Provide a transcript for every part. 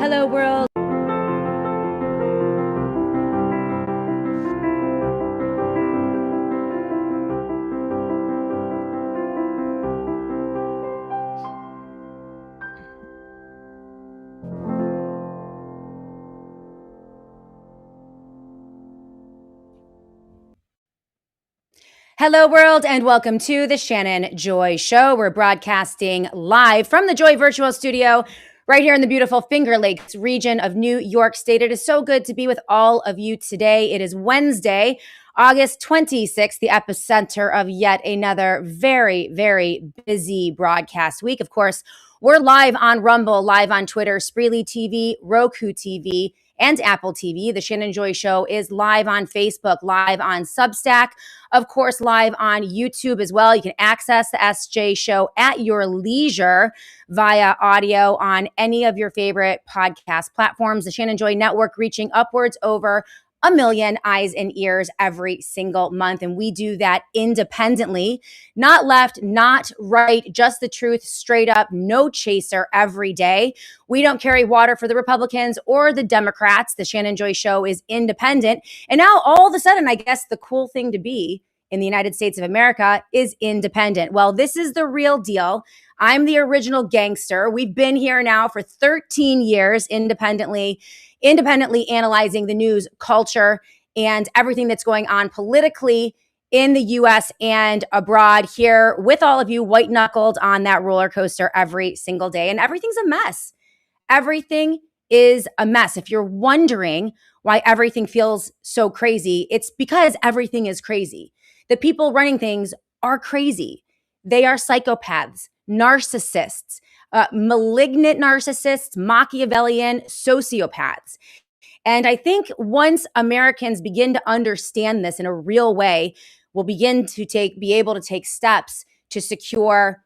Hello, world. Hello, world, and welcome to the Shannon Joy Show. We're broadcasting live from the Joy Virtual Studio right here in the beautiful Finger Lakes region of New York State. It is so good to be with all of you today. It is Wednesday, August 26th, the epicenter of yet another very, very busy broadcast week. Of course, we're live on Rumble, live on Twitter, Spreely TV, Roku TV, and Apple TV. The Shannon Joy Show is live on Facebook, live on Substack, of course, live on YouTube as well. You can access the SJ Show at your leisure via audio on any of your favorite podcast platforms. The Shannon Joy Network reaching upwards over 1 million eyes and ears every single month. And we do that independently, not left, not right, just the truth, straight up, no chaser every day. We don't carry water for the Republicans or the Democrats. The Shannon Joy Show is independent. And now all of a sudden, I guess the cool thing to be in the United States of America is independent. Well, this is the real deal. I'm the original gangster. We've been here now for 13 years independently analyzing the news, culture, and everything that's going on politically in the US and abroad, here with all of you white knuckled on that roller coaster every single day. And everything's a mess. Everything is a mess. If you're wondering why everything feels so crazy, it's because everything is crazy. The people running things are crazy. They are psychopaths, narcissists, malignant narcissists, Machiavellian sociopaths. And I think once Americans begin to understand this in a real way, we'll begin to be able to take steps to secure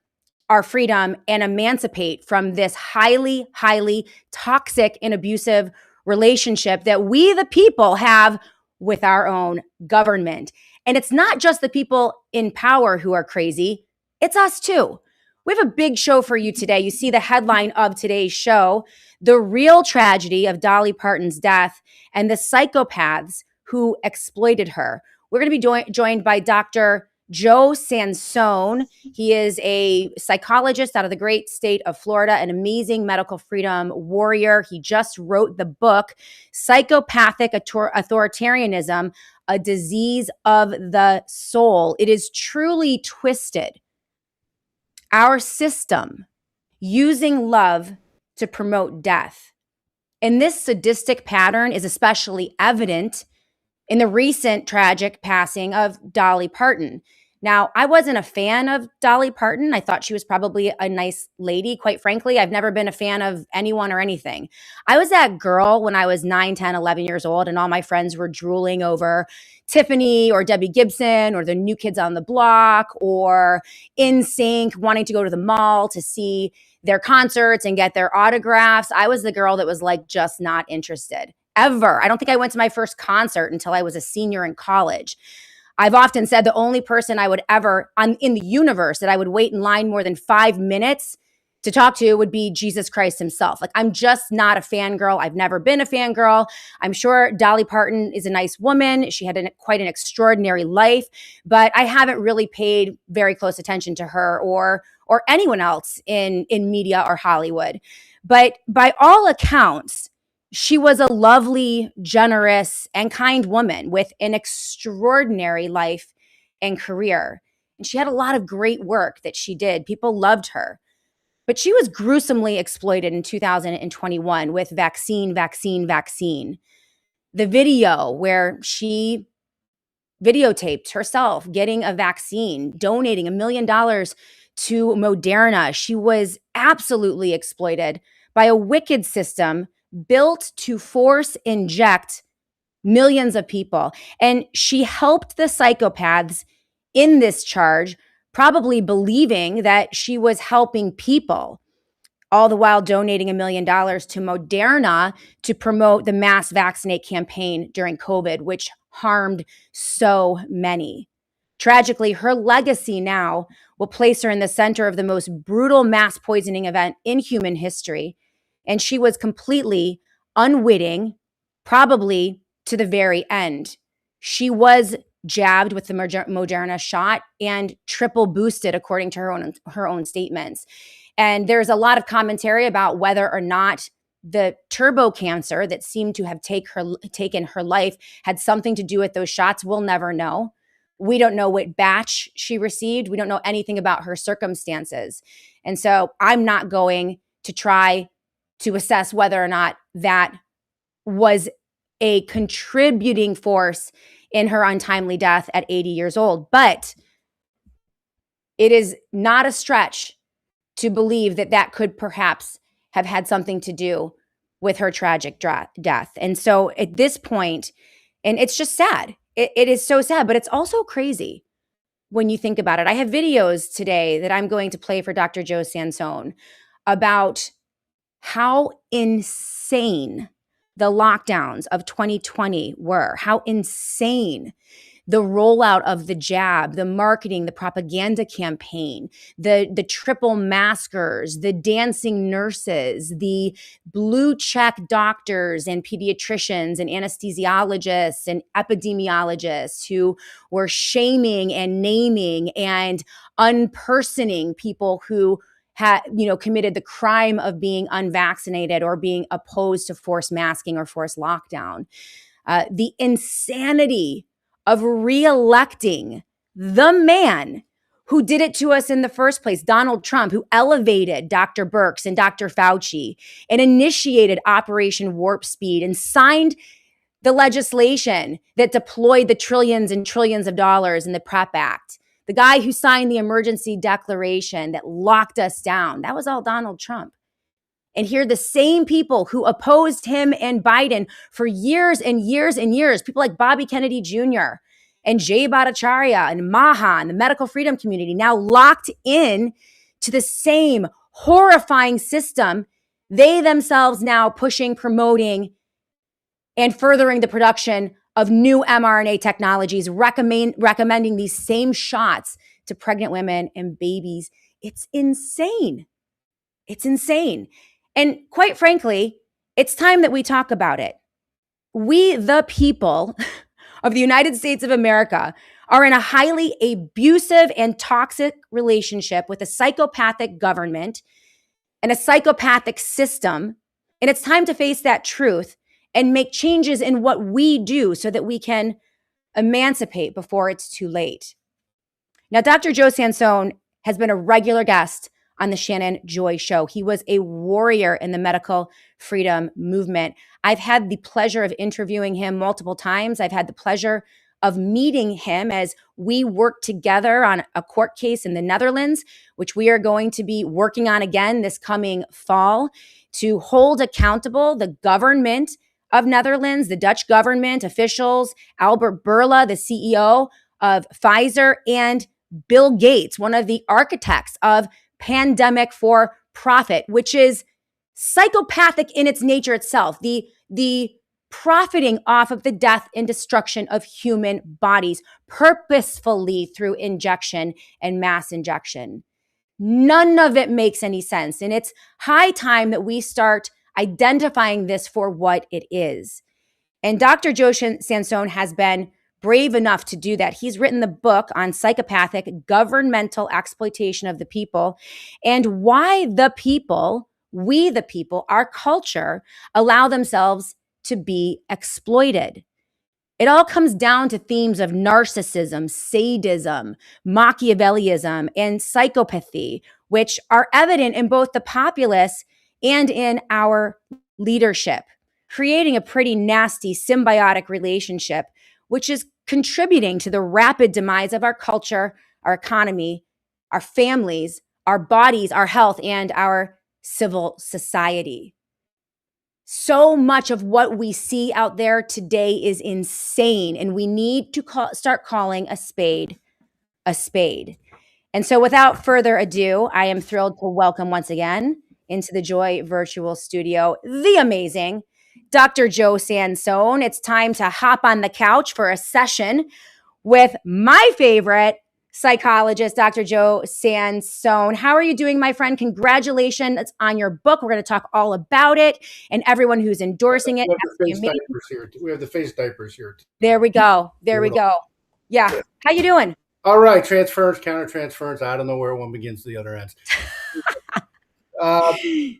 our freedom and emancipate from this highly, highly toxic and abusive relationship that we, the people, have with our own government. And it's not just the people in power who are crazy, it's us too. We have a big show for you today. You see the headline of today's show, the real tragedy of Dolly Parton's death and the psychopaths who exploited her. We're going to be joined by Dr. Joe Sansone. He is a psychologist out of the great state of Florida, an amazing medical freedom warrior. He just wrote the book, Psychopathic Authoritarianism, a Disease of the Soul. It is truly twisted. Our system using love to promote death. And this sadistic pattern is especially evident in the recent tragic passing of Dolly Parton. Now, I wasn't a fan of Dolly Parton. I thought she was probably a nice lady. Quite frankly, I've never been a fan of anyone or anything. I was that girl when I was 9, 10, 11 years old, and all my friends were drooling over Tiffany or Debbie Gibson or the New Kids on the Block or NSYNC, wanting to go to the mall to see their concerts and get their autographs. I was the girl that was like just not interested ever. I don't think I went to my first concert until I was a senior in college. I've often said the only person I would ever, in the universe, that I would wait in line more than 5 minutes to talk to would be Jesus Christ himself. Like, I'm just not a fangirl. I've never been a fangirl. I'm sure Dolly Parton is a nice woman. She had quite an extraordinary life, but I haven't really paid very close attention to her or anyone else in media or Hollywood. But by all accounts, she was a lovely, generous, and kind woman with an extraordinary life and career. And she had a lot of great work that she did. People loved her. But she was gruesomely exploited in 2021 with vaccine. The video where she videotaped herself getting a vaccine, donating $1 million to Moderna. She was absolutely exploited by a wicked system built to force inject millions of people. And she helped the psychopaths in this charge, probably believing that she was helping people, all the while donating $1 million to Moderna to promote the mass vaccinate campaign during COVID, which harmed so many. Tragically, her legacy now will place her in the center of the most brutal mass poisoning event in human history. And she was completely unwitting, probably to the very end. She was jabbed with the Moderna shot and triple boosted, according to her own statements. And there's a lot of commentary about whether or not the turbo cancer that seemed to have taken her life had something to do with those shots. We'll never know. We don't know what batch she received. We don't know anything about her circumstances. And so I'm not going to try to assess whether or not that was a contributing force in her untimely death at 80 years old. But it is not a stretch to believe that that could perhaps have had something to do with her tragic death. And so at this point, and it's just sad. It is so sad, but it's also crazy when you think about it. I have videos today that I'm going to play for Dr. Joe Sansone about how insane the lockdowns of 2020 were, how insane the rollout of the jab, the marketing, the propaganda campaign, the triple maskers, the dancing nurses, the blue check doctors and pediatricians and anesthesiologists and epidemiologists who were shaming and naming and unpersoning people who had, committed the crime of being unvaccinated or being opposed to forced masking or forced lockdown. The insanity of re-electing the man who did it to us in the first place, Donald Trump, who elevated Dr. Birx and Dr. Fauci and initiated Operation Warp Speed and signed the legislation that deployed the trillions and trillions of dollars in the PrEP Act. The guy who signed the emergency declaration that locked us down, that was all Donald Trump. And here the same people who opposed him and Biden for years and years and years, people like Bobby Kennedy Jr. and Jay Bhattacharya and Maha and the medical freedom community, now locked in to the same horrifying system, they themselves now pushing, promoting, and furthering the production of new mRNA technologies, recommending these same shots to pregnant women and babies. It's insane. It's insane. And quite frankly, it's time that we talk about it. We, the people of the United States of America, are in a highly abusive and toxic relationship with a psychopathic government and a psychopathic system. And it's time to face that truth and make changes in what we do so that we can emancipate before it's too late. Now, Dr. Joe Sansone has been a regular guest on the Shannon Joy Show. He was a warrior in the medical freedom movement. I've had the pleasure of interviewing him multiple times. I've had the pleasure of meeting him as we work together on a court case in the Netherlands, which we are going to be working on again this coming fall to hold accountable the government of Netherlands, the Dutch government officials, Albert Bourla, the CEO of Pfizer, and Bill Gates, one of the architects of pandemic for profit, which is psychopathic in its nature itself, the profiting off of the death and destruction of human bodies purposefully through injection and mass injection. None of it makes any sense. And it's high time that we start identifying this for what it is. And Dr. Joe Sansone has been brave enough to do that. He's written the book on psychopathic governmental exploitation of the people and why the people, we the people, our culture, allow themselves to be exploited. It all comes down to themes of narcissism, sadism, Machiavellianism, and psychopathy, which are evident in both the populace and in our leadership, creating a pretty nasty symbiotic relationship, which is contributing to the rapid demise of our culture, our economy, our families, our bodies, our health, and our civil society. So much of what we see out there today is insane, and we need to start calling a spade a spade. And so without further ado, I am thrilled to welcome once again into the Joy Virtual Studio, the amazing Dr. Joe Sansone. It's time to hop on the couch for a session with my favorite psychologist, Dr. Joe Sansone. How are you doing, my friend? Congratulations on your book. We're going to talk all about it, and everyone who's endorsing it. We have the face diapers here. We have the face diapers here. There we go. There we go. Yeah. How you doing? All right. Transference, countertransference. I don't know where one begins to the other ends. The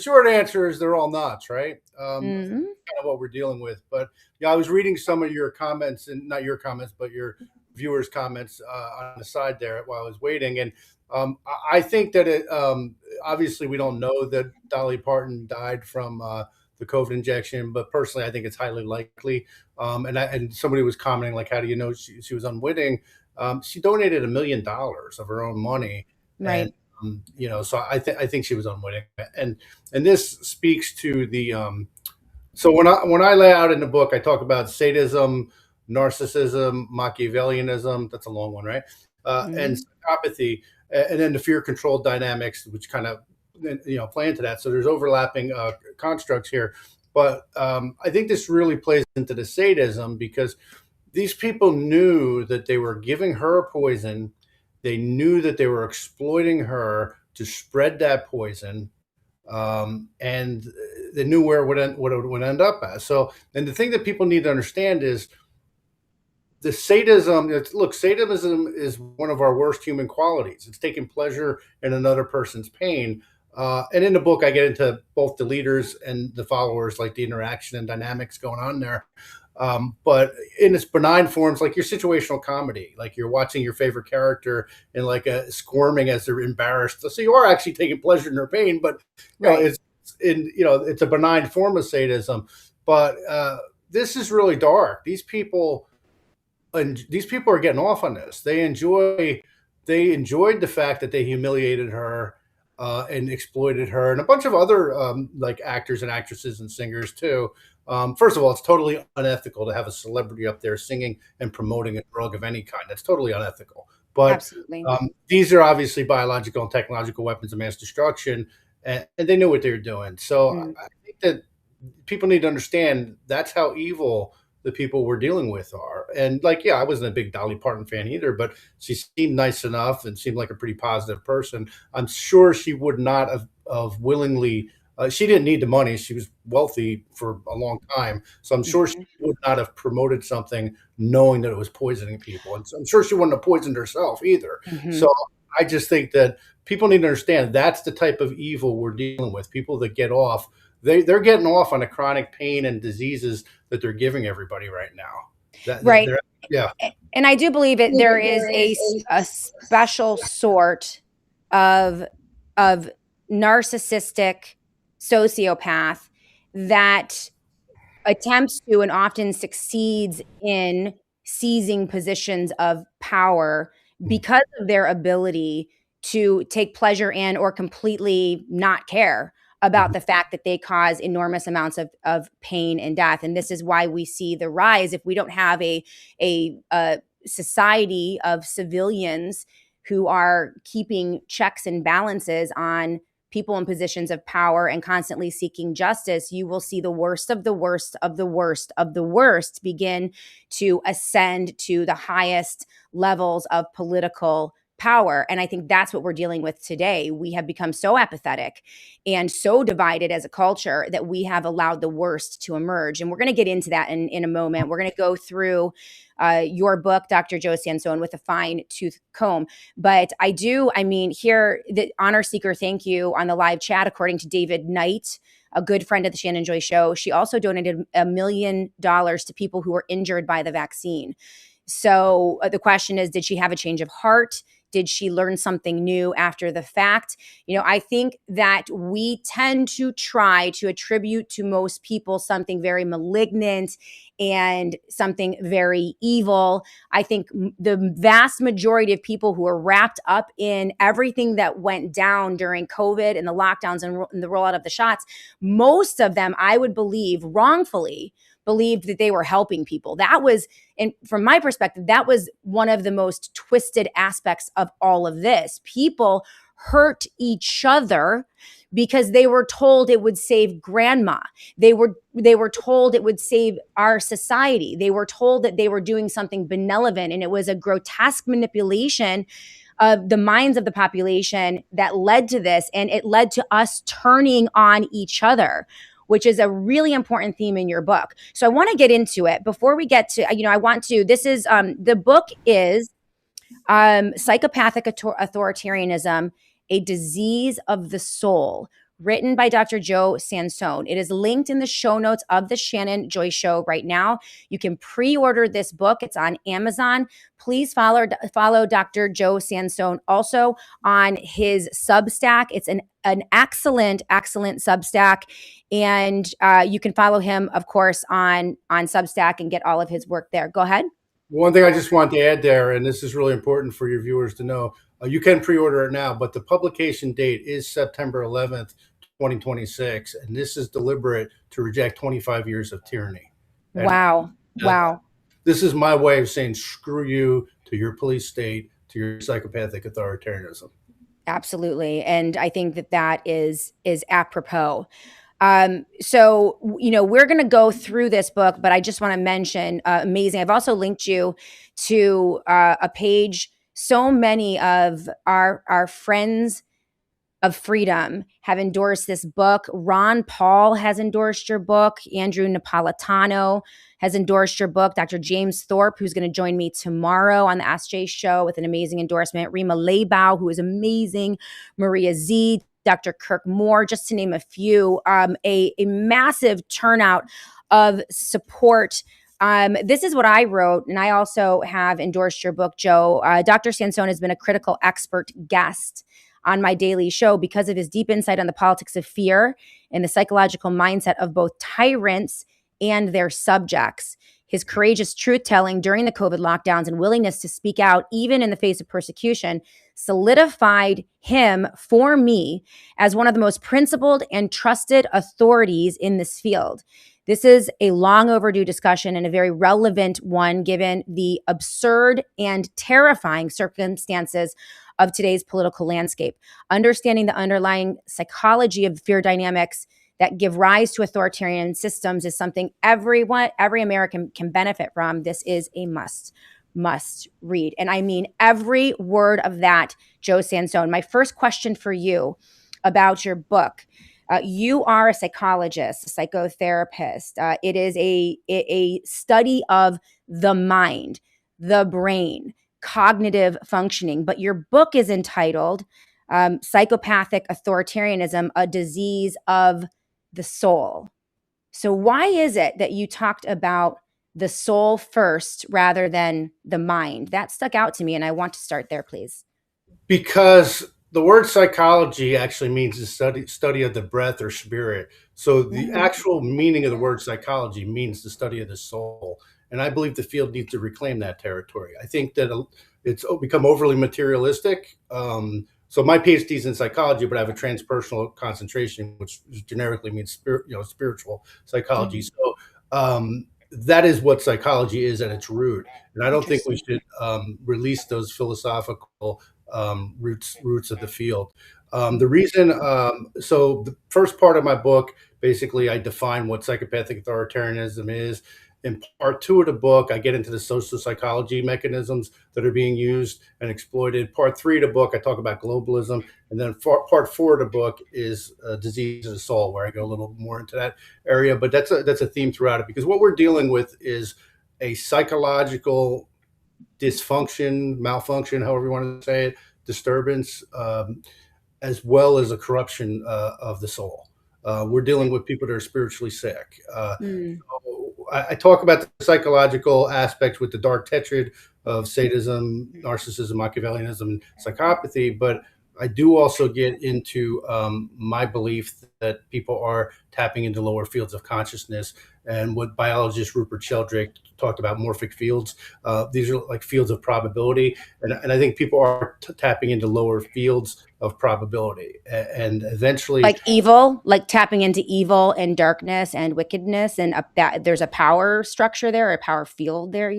short answer is they're all nuts, right? Kind of what we're dealing with. But yeah, I was reading some of your comments, and not your comments, but your viewers' comments on the side there while I was waiting. And I think that obviously we don't know that Dolly Parton died from the COVID injection, but personally, I think it's highly likely. And somebody was commenting, like, how do you know she was unwitting? She donated $1 million of her own money. Right. And, so I think she was unwitting. And this speaks to the, so when I lay out in the book, I talk about sadism, narcissism, Machiavellianism. That's a long one, right? And psychopathy, and then the fear control dynamics, which kind of, play into that. So there's overlapping constructs here. But I think this really plays into the sadism, because these people knew that they were giving her poison. They knew that they were exploiting her to spread that poison, and they knew where it would end up as. So, and the thing that people need to understand is the sadism. Look, sadism is one of our worst human qualities. It's taking pleasure in another person's pain. And in the book, I get into both the leaders and the followers, like the interaction and dynamics going on there. But in its benign forms, like your situational comedy, like you're watching your favorite character and like squirming as they're embarrassed. So you are actually taking pleasure in their pain, but it's a benign form of sadism. But this is really dark. These people are getting off on this. They enjoyed the fact that they humiliated her and exploited her, and a bunch of other like actors and actresses and singers too. First of all, it's totally unethical to have a celebrity up there singing and promoting a drug of any kind. That's totally unethical. But these are obviously biological and technological weapons of mass destruction, and they knew what they were doing. So I think that people need to understand that's how evil the people we're dealing with are. And I wasn't a big Dolly Parton fan either, but she seemed nice enough and seemed like a pretty positive person. I'm sure she would not have willingly. She didn't need the money. She was wealthy for a long time. So I'm sure she would not have promoted something knowing that it was poisoning people. And so I'm sure she wouldn't have poisoned herself either. So I just think that people need to understand that's the type of evil we're dealing with. People that get off, they're getting off on the chronic pain and diseases that they're giving everybody right now. Right. Yeah. And I do believe it. There is a special sort of narcissistic sociopath that attempts to and often succeeds in seizing positions of power because of their ability to take pleasure in or completely not care about the fact that they cause enormous amounts of pain and death. And this is why we see the rise. If we don't have a society of civilians who are keeping checks and balances on people in positions of power and constantly seeking justice, you will see the worst of the worst of the worst of the worst begin to ascend to the highest levels of political power. And I think that's what we're dealing with today. We have become so apathetic and so divided as a culture that we have allowed the worst to emerge. And we're going to get into that in a moment. We're going to go through your book, Dr. Joe Sansone, with a fine tooth comb. But here, the honor seeker, thank you on the live chat, according to David Knight, a good friend of the Shannon Joy Show. She also donated $1 million to people who were injured by the vaccine. So the question is, did she have a change of heart? Did she learn something new after the fact? I think that we tend to try to attribute to most people something very malignant and something very evil. I think the vast majority of people who are wrapped up in everything that went down during COVID and the lockdowns and the rollout of the shots, most of them, I would believe, wrongfully believed that they were helping people. That was, and from my perspective, that was one of the most twisted aspects of all of this. People hurt each other because they were told it would save grandma. They were told it would save our society. They were told that they were doing something benevolent, and it was a grotesque manipulation of the minds of the population that led to this, and it led to us turning on each other, which is a really important theme in your book. So I want to get into it. Before we get to, I want to, this is, the book is Psychopathic Authoritarianism, a Disease of the Soul, written by Dr. Joe Sansone. It is linked in the show notes of the Shannon Joy Show right now. You can pre-order this book. It's on Amazon. Please follow Dr. Joe Sansone also on his Substack. It's an excellent Substack. And you can follow him, of course, on Substack and get all of his work there. Go ahead. One thing I just want to add there, and this is really important for your viewers to know, you can pre-order it now, but the publication date is September 11th, 2026, and this is deliberate to reject 25 years of tyranny. And wow. This is my way of saying screw you to your police state, to your psychopathic authoritarianism. Absolutely. And I think that is apropos. So, we're going to go through this book, but I just want to mention, amazing. I've also linked you to a page. So many of our friends of freedom have endorsed this book. Ron Paul has endorsed your book. Andrew Napolitano has endorsed your book. Dr. James Thorpe, who's going to join me tomorrow on the Ask Jay show with an amazing endorsement. Rima Leibau, who is amazing. Maria Z, Dr. Kirk Moore, just to name a few. A massive turnout of support. This is what I wrote, and I also have endorsed your book, Joe. Dr. Sansone has been a critical expert guest on my daily show because of his deep insight on the politics of fear and the psychological mindset of both tyrants and their subjects. His courageous truth-telling during the COVID lockdowns and willingness to speak out, even in the face of persecution, solidified him, for me, as one of the most principled and trusted authorities in this field. This is a long overdue discussion and a very relevant one given the absurd and terrifying circumstances of today's political landscape. Understanding the underlying psychology of fear dynamics that give rise to authoritarian systems is something every American can benefit from. This is a must read. And I mean every word of that, Joe Sansone. My first question for you about your book. You are a psychologist, a psychotherapist. It is a study of the mind, the brain, cognitive functioning. But your book is entitled Psychopathic Authoritarianism, a Disease of the Soul. So why is it that you talked about the soul first rather than the mind? That stuck out to me, and I want to start there, please. Because the word psychology actually means the study of the breath or spirit. So the actual meaning of the word psychology means the study of the soul. And I believe the field needs to reclaim that territory. I think that it's become overly materialistic. So my PhD is in psychology, but I have a transpersonal concentration, which generically means spiritual psychology. So that is what psychology is at its root. And I don't think we should release those philosophical roots of the field. The reason, so the first part of my book, basically I define what psychopathic authoritarianism is. In part 2 of the book, I get into the social psychology mechanisms that are being used and exploited. Part 3 of the book, I talk about globalism. And then part 4 of the book is disease of the soul, where I go a little more into that area. But that's a theme throughout it, because what we're dealing with is a psychological dysfunction, malfunction, however you want to say it, disturbance, as well as a corruption of the soul. We're dealing with people that are spiritually sick. I talk about the psychological aspects with the dark tetrad of sadism, narcissism, Machiavellianism, and psychopathy, but I do also get into my belief that people are tapping into lower fields of consciousness, and what biologist Rupert Sheldrake talked about, morphic fields. These are like fields of probability, and I think people are tapping into lower fields of probability, and eventually, like evil, like tapping into evil and darkness and wickedness, and that there's a power structure there, a power field there.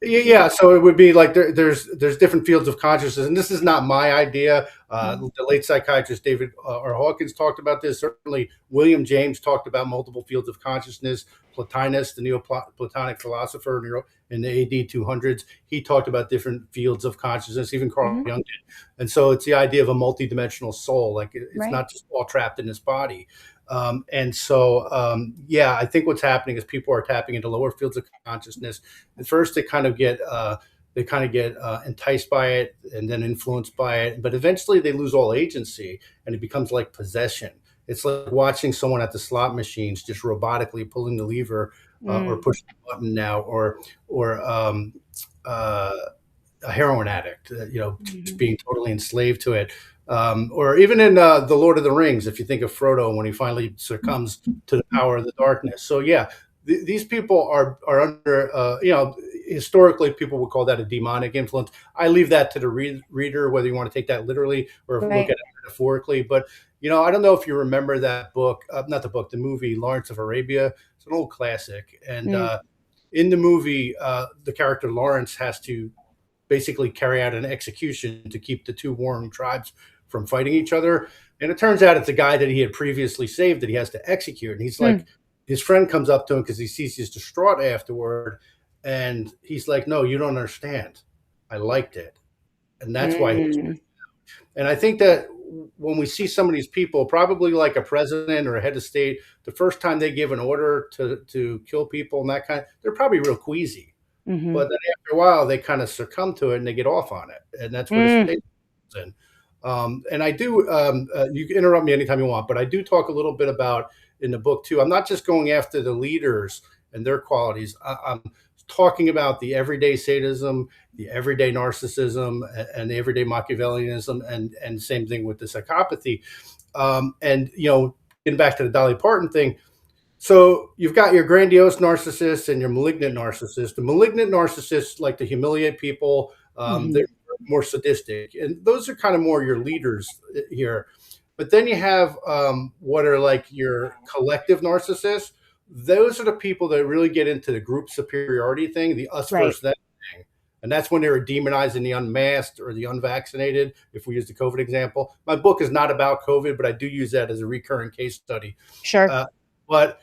Yeah, so it would be like there's different fields of consciousness, and this is not my idea. The late psychiatrist David R. Hawkins talked about this. Certainly, William James talked about multiple fields of consciousness. Plotinus, the Neoplatonic philosopher in the AD 200s, he talked about different fields of consciousness. Even Carl Mm-hmm. Jung did. And so it's the idea of a multidimensional soul. Like it's Right. not just all trapped in this body. Yeah, I think what's happening is people are tapping into lower fields of consciousness. At first, they kind of get enticed by it and then influenced by it, but eventually they lose all agency and it becomes like possession. It's like watching someone at the slot machines just robotically pulling the lever or Mm. pushing the button now, or uh, a heroin addict, just Mhm. being totally enslaved to it. Or even in the Lord of the Rings, if you think of Frodo when he finally succumbs to the power of the darkness. So yeah, these people are under, historically people would call that a demonic influence. I leave that to the reader, whether you want to take that literally or look Right. at it metaphorically. But I don't know if you remember that book, not the book, the movie Lawrence of Arabia. It's an old classic, and Mm. in the movie, the character Lawrence has to basically carry out an execution to keep the two warring tribes from fighting each other. And it turns out it's a guy that he had previously saved that he has to execute. And he's Mm. like, his friend comes up to him because he sees he's distraught afterward. And he's like, no, you don't understand. I liked it. And that's why he's. Mm. And I think that when we see some of these people, probably like a president or a head of state, the first time they give an order to kill people and that kind, they're probably real queasy. Mhm. But then after a while, they kind of succumb to it and they get off on it, and that's where the Mm. state comes in. And I do. You can interrupt me anytime you want, but I do talk a little bit about in the book too. I'm not just going after the leaders and their qualities. I'm talking about the everyday sadism, the everyday narcissism, and the everyday Machiavellianism, and same thing with the psychopathy. And getting back to the Dolly Parton thing, so you've got your grandiose narcissists and your malignant narcissists. The malignant narcissists like to humiliate people. They're Mhm. more sadistic, and those are kind of more your leaders here. But then you have what are like your collective narcissists. Those are the people that really get into the group superiority thing, the us Right. versus them thing. And that's when they were demonizing the unmasked or the unvaccinated, if we use the COVID example. My book is not about COVID, but I do use that as a recurring case study. Sure. Uh, but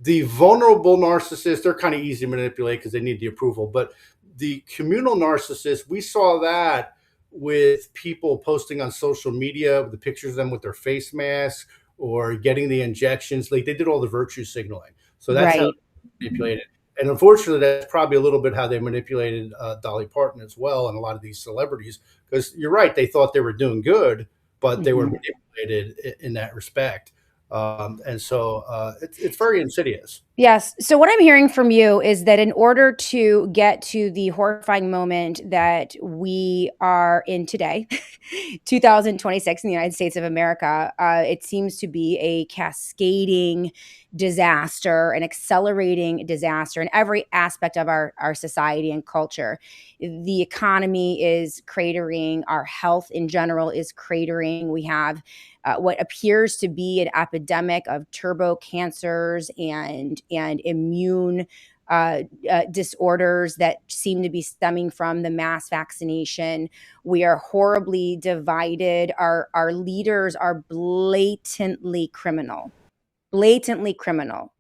the vulnerable narcissists, they're kind of easy to manipulate because they need the approval. But the communal narcissists, we saw that with people posting on social media with the pictures of them with their face masks or getting the injections. Like they did all the virtue signaling. So that's how Right. they manipulated. And unfortunately, that's probably a little bit how they manipulated Dolly Parton as well and a lot of these celebrities. Because you're right, they thought they were doing good, but they were Mhm. manipulated in that respect. And so it's very insidious. Yes. So what I'm hearing from you is that in order to get to the horrifying moment that we are in today, 2026 in the United States of America, it seems to be a cascading disaster, an accelerating disaster in every aspect of our society and culture. The economy is cratering, our health in general is cratering. We have what appears to be an epidemic of turbo cancers and immune disorders that seem to be stemming from the mass vaccination. We are horribly divided. Our leaders are blatantly criminal, blatantly criminal.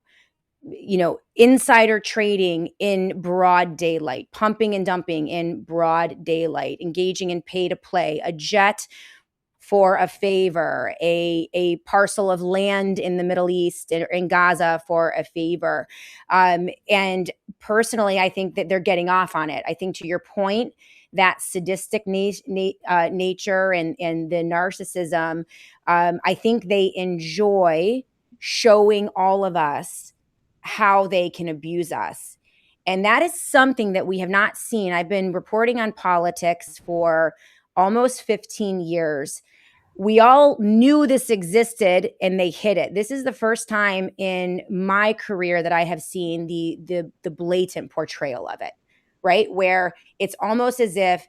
Insider trading in broad daylight, pumping and dumping in broad daylight, engaging in pay to play, a jet for a favor, a parcel of land in the Middle East or in Gaza for a favor. And personally, I think that they're getting off on it. I think to your point, that sadistic nature and the narcissism, I think they enjoy showing all of us how they can abuse us. And that is something that we have not seen. I've been reporting on politics for almost 15 years. We all knew this existed and they hid it. This is the first time in my career that I have seen the blatant portrayal of it, right? Where it's almost as if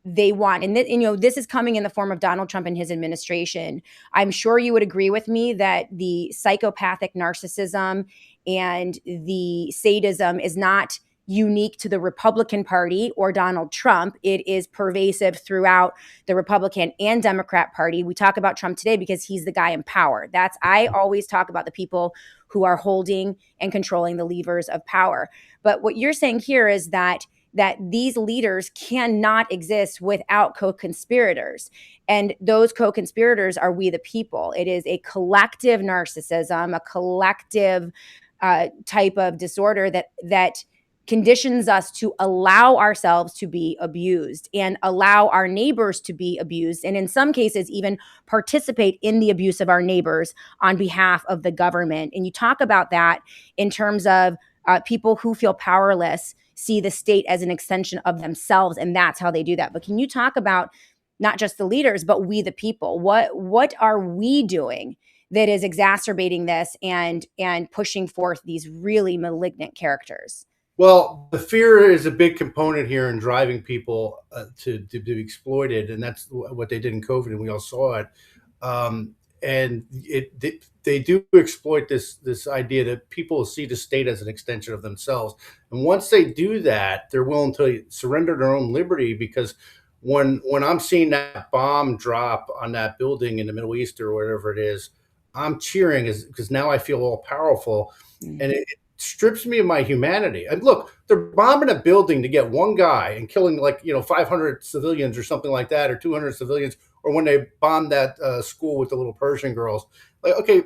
they want, this is coming in the form of Donald Trump and his administration. I'm sure you would agree with me that the psychopathic narcissism and the sadism is not unique to the Republican Party or Donald Trump. It is pervasive throughout the Republican and Democrat Party. We talk about Trump today because he's the guy in power. I always talk about the people who are holding and controlling the levers of power. But what you're saying here is that these leaders cannot exist without co-conspirators. And those co-conspirators are we the people. It is a collective narcissism, a collective type of disorder that conditions us to allow ourselves to be abused and allow our neighbors to be abused, and in some cases even participate in the abuse of our neighbors on behalf of the government. And you talk about that in terms of people who feel powerless see the state as an extension of themselves, and that's how they do that. But can you talk about not just the leaders, but we the people? What are we doing that is exacerbating this and pushing forth these really malignant characters? Well, the fear is a big component here in driving people to be exploited, and that's what they did in COVID, and we all saw it. And they do exploit this idea that people see the state as an extension of themselves, and once they do that, they're willing to surrender their own liberty. Because when I'm seeing that bomb drop on that building in the Middle East or whatever it is, I'm cheering because now I feel all powerful, and it strips me of my humanity. And look, they're bombing a building to get one guy and killing 500 civilians or something like that, or 200 civilians, or when they bombed that school with the little Persian girls. Like, okay,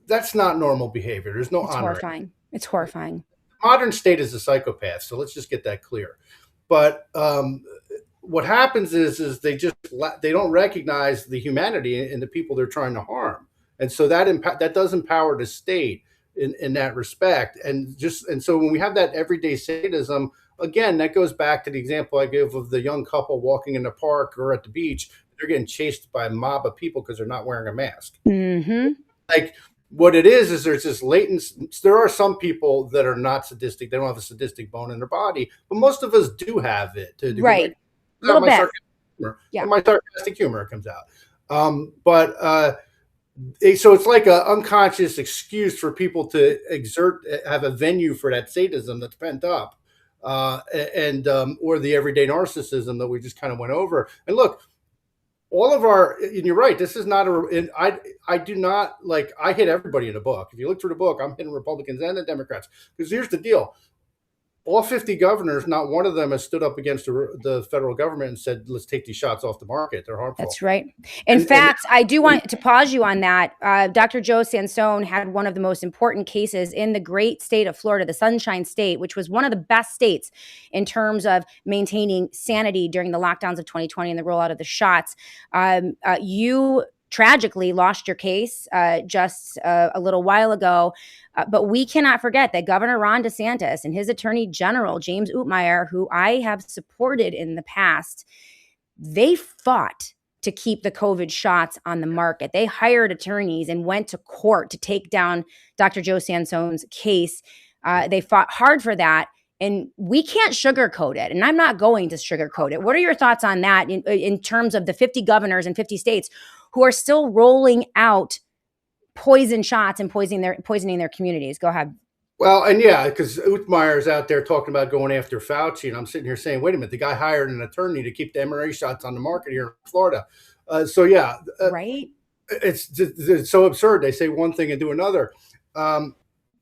that's not normal behavior. There's no honor. Horrifying. It's horrifying. Modern state is a psychopath, so let's just get that clear. But what happens is they don't recognize the humanity in the people they're trying to harm, and so that does empower the state in that respect. And so when we have that everyday sadism, again, that goes back to the example I give of the young couple walking in the park or at the beach. They're getting chased by a mob of people because they're not wearing a mask. Mm-hmm. Like, what it is there's this latent. There are some people that are not sadistic. They don't have a sadistic bone in their body, but most of us do have it. Right. A little bit. Yeah. My sarcastic humor comes out. So it's like an unconscious excuse for people to have a venue for that sadism that's pent up, or the everyday narcissism that we just kind of went over. And look, and you're right, this is not I do not, I hit everybody in the book. If you look through the book, I'm hitting Republicans and the Democrats, because here's the deal. All 50 governors, not one of them has stood up against the federal government and said, let's take these shots off the market. They're harmful. That's right. In fact, I do want to pause you on that. Dr. Joe Sansone had one of the most important cases in the great state of Florida, the Sunshine State, which was one of the best states in terms of maintaining sanity during the lockdowns of 2020 and the rollout of the shots. You tragically lost your case just a little while ago. But we cannot forget that Governor Ron DeSantis and his Attorney General, James Utmeyer, who I have supported in the past, they fought to keep the COVID shots on the market. They hired attorneys and went to court to take down Dr. Joe Sansone's case. They fought hard for that. And we can't sugarcoat it. And I'm not going to sugarcoat it. What are your thoughts on that in terms of the 50 governors in 50 states who are still rolling out poison shots and poisoning their communities? Go ahead. Well, and yeah, because Utmeyer's out there talking about going after Fauci, and I'm sitting here saying, wait a minute, the guy hired an attorney to keep the MRA shots on the market here in Florida. Right. It's so absurd. They say one thing and do another.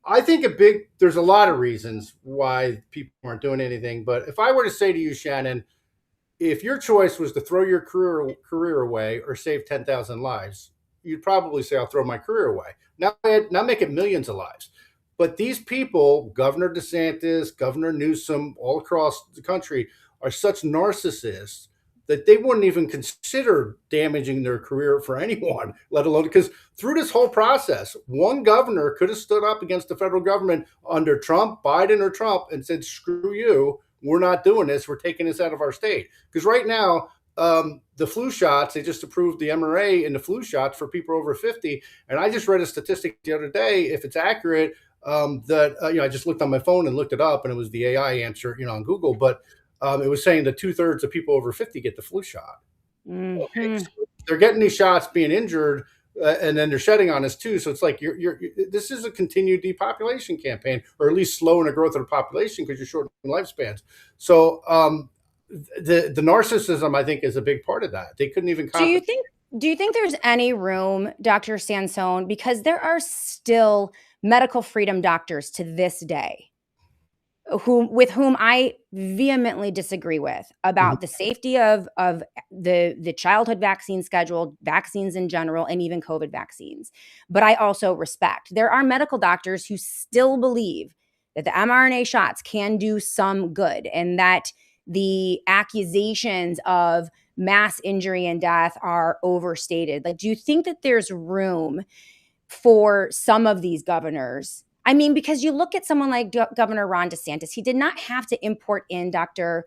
I think there's a lot of reasons why people aren't doing anything. But if I were to say to you, Shannon, if your choice was to throw your career away or save 10,000 lives, you'd probably say, I'll throw my career away. Now make it millions of lives. But these people, Governor DeSantis, Governor Newsom, all across the country, are such narcissists that they wouldn't even consider damaging their career for anyone, let alone, because through this whole process, one governor could have stood up against the federal government under Trump, Biden, or Trump and said, screw you, we're not doing this, we're taking this out of our state. Because right now, the flu shots, they just approved the MRA in the flu shots for people over 50. And I just read a statistic the other day, if it's accurate, I just looked on my phone and looked it up, and it was the AI answer, on Google, but it was saying that 2/3 of people over 50 get the flu shot. Mm-hmm. Okay, so they're getting these shots, being injured, and then they're shedding on us too. So it's like this is a continued depopulation campaign, or at least slowing the growth of the population because you're shortening lifespans. So the narcissism, I think, is a big part of that. They couldn't even compensate. Do you think there's any room, Dr. Sansone, because there are still medical freedom doctors to this day with whom I vehemently disagree with about the safety of the childhood vaccine schedule, vaccines in general, and even COVID vaccines. But I also respect there are medical doctors who still believe that the mRNA shots can do some good, and that the accusations of mass injury and death are overstated. Like, do you think that there's room for some of these governors? I mean, because you look at someone like Governor Ron DeSantis, he did not have to import in Surgeon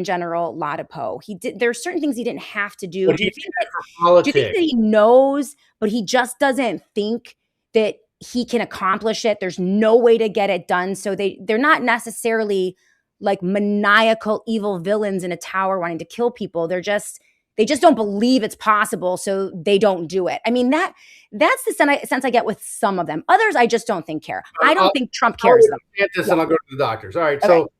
General Ladapo. He did. There are certain things he didn't have to do. But Do he you did think it for politics. do you think that he knows, but he just doesn't think that he can accomplish it? There's no way to get it done. So they're not necessarily like maniacal evil villains in a tower wanting to kill people. They just don't believe it's possible, so they don't do it. I mean, that's the sense I get with some of them. Others, I just don't think care. I don't think Trump cares, though. DeSantis, and I'll go to the doctors. All right, okay. So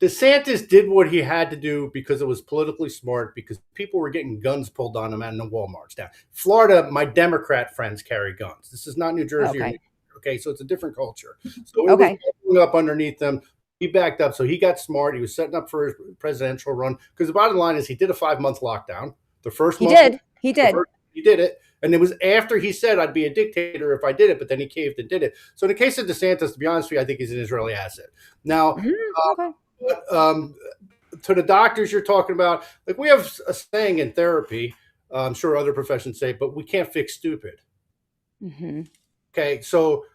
DeSantis did what he had to do because it was politically smart, because people were getting guns pulled on them at the Walmarts. Now, Florida, my Democrat friends carry guns. This is not New Jersey. Okay, okay, so it's a different culture. So it was going up underneath them. He backed up, so he got smart. He was setting up for his presidential run, because the bottom line is he did a 5-month lockdown. The first month he did it, and it was after he said I'd be a dictator if I did it, but then he caved and did it. So in the case of DeSantis, to be honest with you, I think he's an Israeli asset. Now, to the doctors you're talking about, like, we have a saying in therapy, I'm sure other professions say, but we can't fix stupid. Okay, so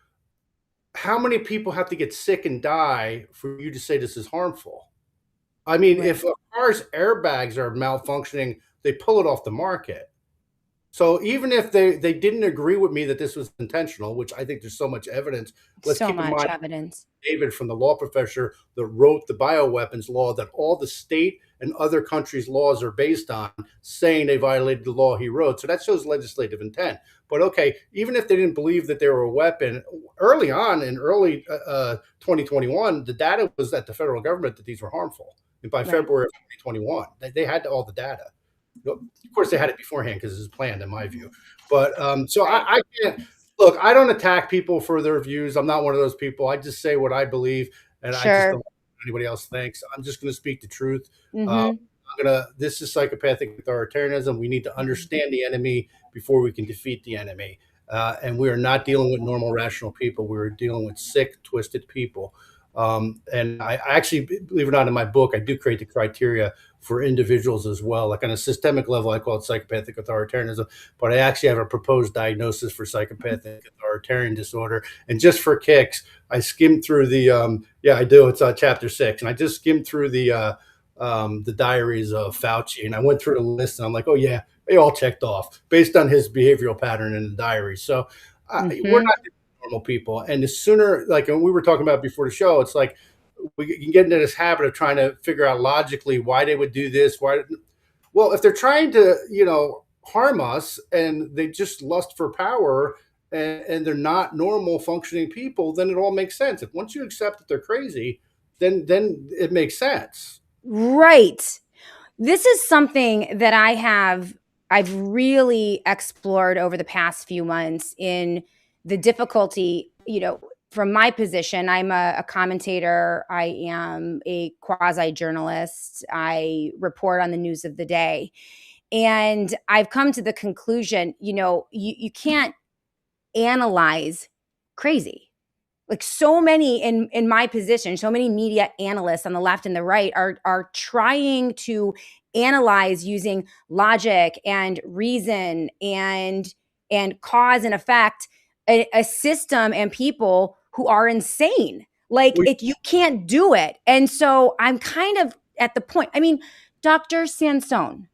how many people have to get sick and die for you to say this is harmful? I mean, if a car's airbags are malfunctioning, they pull it off the market. So even if they didn't agree with me that this was intentional, which I think there's so much evidence. Let's keep in mind evidence. David, from the law professor that wrote the bioweapons law, that all the state and other countries' laws are based on, saying they violated the law he wrote. So that shows legislative intent. But okay, even if they didn't believe that they were a weapon, early on in 2021, the data was at the federal government that these were harmful. And by February of 2021, they had all the data. Of course, they had it beforehand because it was planned, in my view. But so I can't look. I don't attack people for their views. I'm not one of those people. I just say what I believe, and I just don't know what anybody else thinks. I'm just going to speak the truth. This is psychopathic authoritarianism. We need to understand the enemy before we can defeat the enemy. And we are not dealing with normal, rational people. We're dealing with sick, twisted people. And I actually, believe it or not, in my book, I do create the criteria for individuals as well. Like on a systemic level, I call it psychopathic authoritarianism, but I actually have a proposed diagnosis for psychopathic authoritarian disorder. And just for kicks, I skimmed through the, I do. It's chapter 6. And I just skimmed through the diaries of Fauci, and I went through the list, and I'm like, oh yeah, they all checked off based on his behavioral pattern in the diary. So we're not normal people. And the sooner, like when we were talking about before the show, it's like we can get into this habit of trying to figure out logically why they would do this. Well, if they're trying to, harm us, and they just lust for power, and they're not normal functioning people, then it all makes sense. If once you accept that they're crazy, then it makes sense. Right. This is something that I've really explored over the past few months in the difficulty, from my position. I'm a commentator. I am a quasi-journalist. I report on the news of the day. And I've come to the conclusion, you can't analyze crazy. Like, so many in my position, so many media analysts on the left and the right are trying to analyze using logic and reason and cause and effect a system and people who are insane. Like, you can't do it. And so I'm kind of at the point. I mean, Dr. Sansone,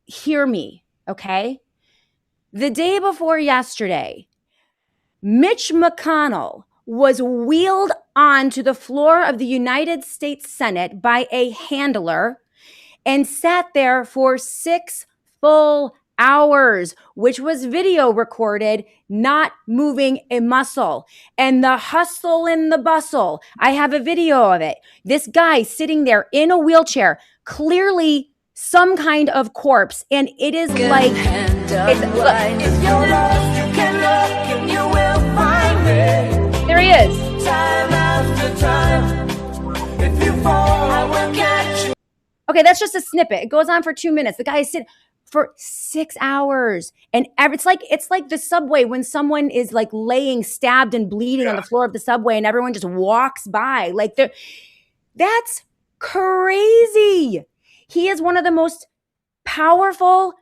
hear me, okay? The day before yesterday, Mitch McConnell was wheeled onto the floor of the United States Senate by a handler and sat there for 6 full hours, which was video recorded, not moving a muscle. And the hustle and the bustle, I have a video of it. This guy sitting there in a wheelchair, clearly some kind of corpse. And it is like, if you're lost, you can look and you will find me. There he is. Time after time. If you fall, I will catch you. Okay, that's just a snippet. It goes on for 2 minutes. The guy is sitting for 6 hours. And it's like the subway when someone is like laying stabbed and bleeding on the floor of the subway and everyone just walks by. Like that's crazy. He is one of the most powerful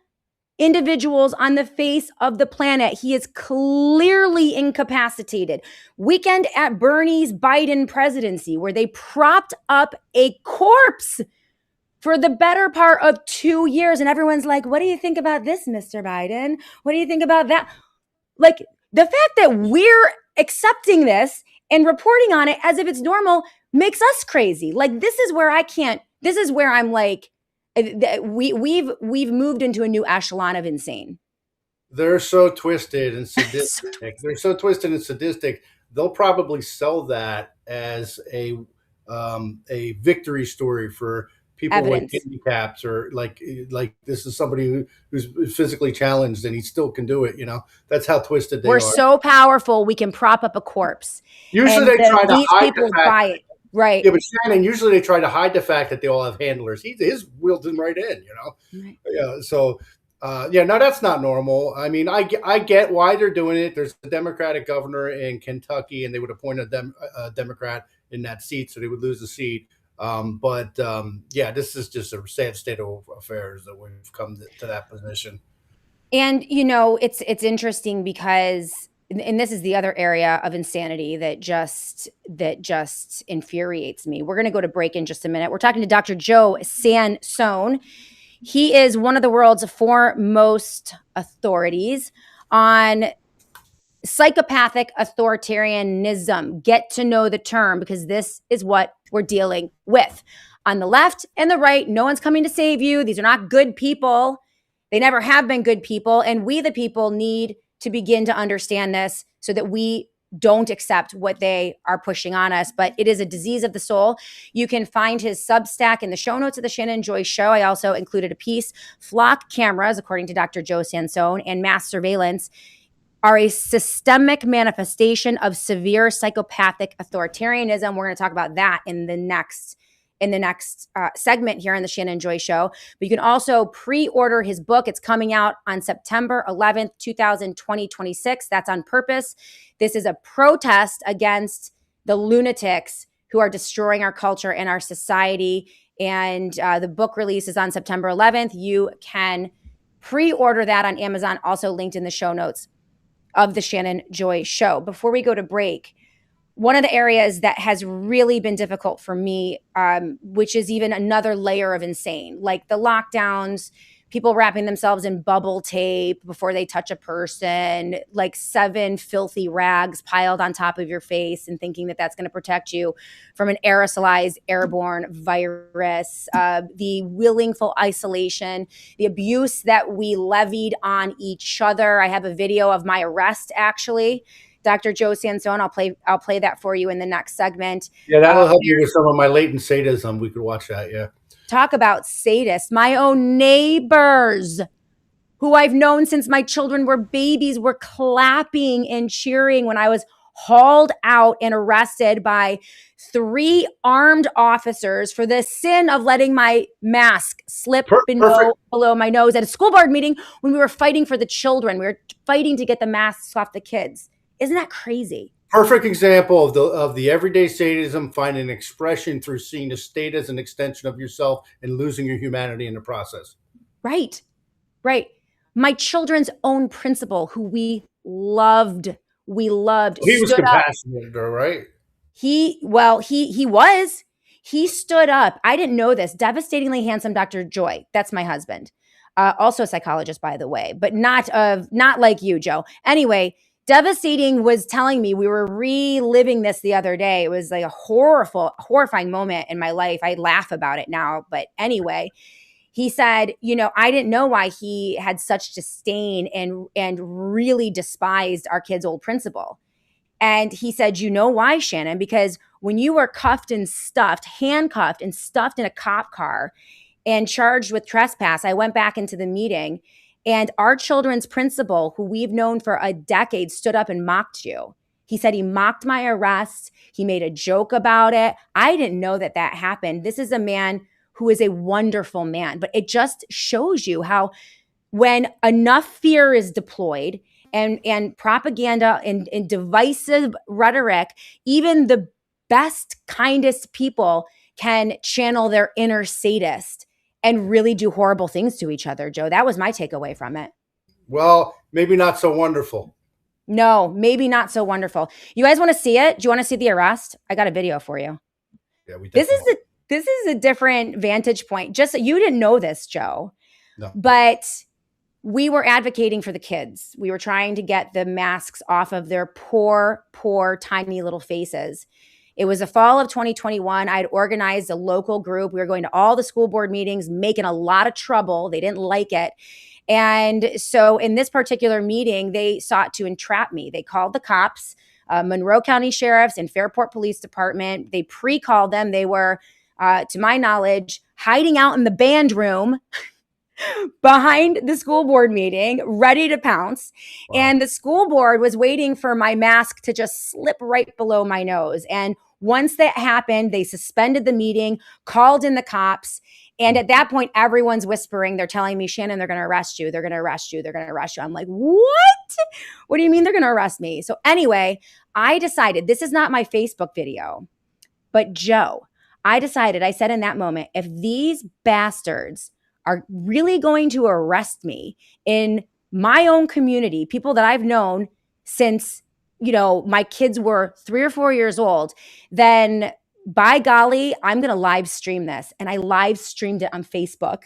individuals on the face of the planet. He is clearly incapacitated. Weekend at Bernie's Biden presidency, where they propped up a corpse for the better part of 2 years. And everyone's like, what do you think about this, Mr. Biden? What do you think about that? Like, the fact that we're accepting this and reporting on it as if it's normal makes us crazy. Like, this is where I'm like, we've moved into a new echelon of insane. They're so twisted and sadistic. They're so twisted and sadistic. They'll probably sell that as a victory story for people with handicaps, or like this is somebody who's physically challenged and he still can do it. You know, that's how twisted they are. We're so powerful, we can prop up a corpse. Usually they try to hide the fact. Buy it. Right. Yeah, but Shannon, usually they try to hide the fact that they all have handlers. His wheels them right in, you know? Right. Yeah. So, no, that's not normal. I mean, I get why they're doing it. There's a Democratic governor in Kentucky, and they would appoint a Democrat in that seat, so they would lose the seat. This is just a sad state of affairs that we've come to that position. And, you know, it's interesting because, and this is the other area of insanity that just infuriates me. We're going to go to break in just a minute. We're talking to Dr. Joe Sansone. He is one of the world's foremost authorities on psychopathic authoritarianism. Get to know the term, because this is what we're dealing with. On the left and the right, no one's coming to save you. These are not good people. They never have been good people. And we, the people, need to begin to understand this so that we don't accept what they are pushing on us. But it is a disease of the soul. You can find his Substack in the show notes of the Shannon Joy Show. I also included a piece. Flock cameras, according to Dr. Joe Sansone, and mass surveillance are a systemic manifestation of severe psychopathic authoritarianism. We're going to talk about that in the next segment here on the Shannon Joy Show. But you can also pre-order his book. It's coming out on September 11th, 2026. That's on purpose. This is a protest against the lunatics who are destroying our culture and our society. And the book release is on September 11th. You can pre-order that on Amazon, also linked in the show notes of the Shannon Joy Show. Before we go to break, one of the areas that has really been difficult for me, which is even another layer of insane, like the lockdowns, people wrapping themselves in bubble tape before they touch a person, like 7 filthy rags piled on top of your face and thinking that that's going to protect you from an aerosolized airborne virus, the willful isolation, the abuse that we levied on each other. I have a video of my arrest, actually. Dr. Joe Sansone, I'll play that for you in the next segment. Yeah, that'll help you with some of my latent sadism. We could watch that, yeah. Talk about sadists. My own neighbors, who I've known since my children were babies, were clapping and cheering when I was hauled out and arrested by 3 armed officers for the sin of letting my mask slip below my nose at a school board meeting when we were fighting for the children. We were fighting to get the masks off the kids. Isn't that crazy? Perfect example of the everyday sadism finding expression through seeing the state as an extension of yourself and losing your humanity in the process. Right. My children's own principal, who we loved. He was compassionate, though, right? He was. He stood up. I didn't know this. Devastatingly handsome Dr. Joy. That's my husband. Also a psychologist, by the way, but not like you, Joe. Anyway, Devastating was telling me, we were reliving this the other day. It was like a horrifying moment in my life. I laugh about it now, but anyway, he said, I didn't know why he had such disdain and really despised our kid's old principal. And he said, you know why, Shannon? Because when you were handcuffed and stuffed in a cop car and charged with trespass, I went back into the meeting and our children's principal, who we've known for a decade, stood up and mocked you. He said he mocked my arrest. He made a joke about it. I didn't know that happened. This is a man who is a wonderful man, but it just shows you how when enough fear is deployed and propaganda and divisive rhetoric, even the best, kindest people can channel their inner sadist and really do horrible things to each other, Joe. That was my takeaway from it. Well, maybe not so wonderful. No, maybe not so wonderful. You guys want to see it? Do you want to see the arrest? I got a video for you. Yeah, this is a different vantage point. Just so you didn't know this, Joe. No. But we were advocating for the kids. We were trying to get the masks off of their poor, tiny little faces. It was the fall of 2021. I'd organized a local group. We were going to all the school board meetings, making a lot of trouble. They didn't like it. And so in this particular meeting, they sought to entrap me. They called the cops, Monroe County Sheriffs and Fairport Police Department. They pre-called them. They were, to my knowledge, hiding out in the band room behind the school board meeting, ready to pounce. Wow. And the school board was waiting for my mask to just slip right below my nose. And once that happened, they suspended the meeting, called in the cops. And at that point, everyone's whispering. They're telling me, Shannon, they're going to arrest you. They're going to arrest you. They're going to arrest you. I'm like, what? What do you mean they're going to arrest me? So anyway, I decided, this is not my Facebook video, but Joe, I said in that moment, if these bastards are really going to arrest me in my own community, people that I've known since, my kids were 3 or 4 years old, then by golly, I'm going to live stream this. And I live streamed it on Facebook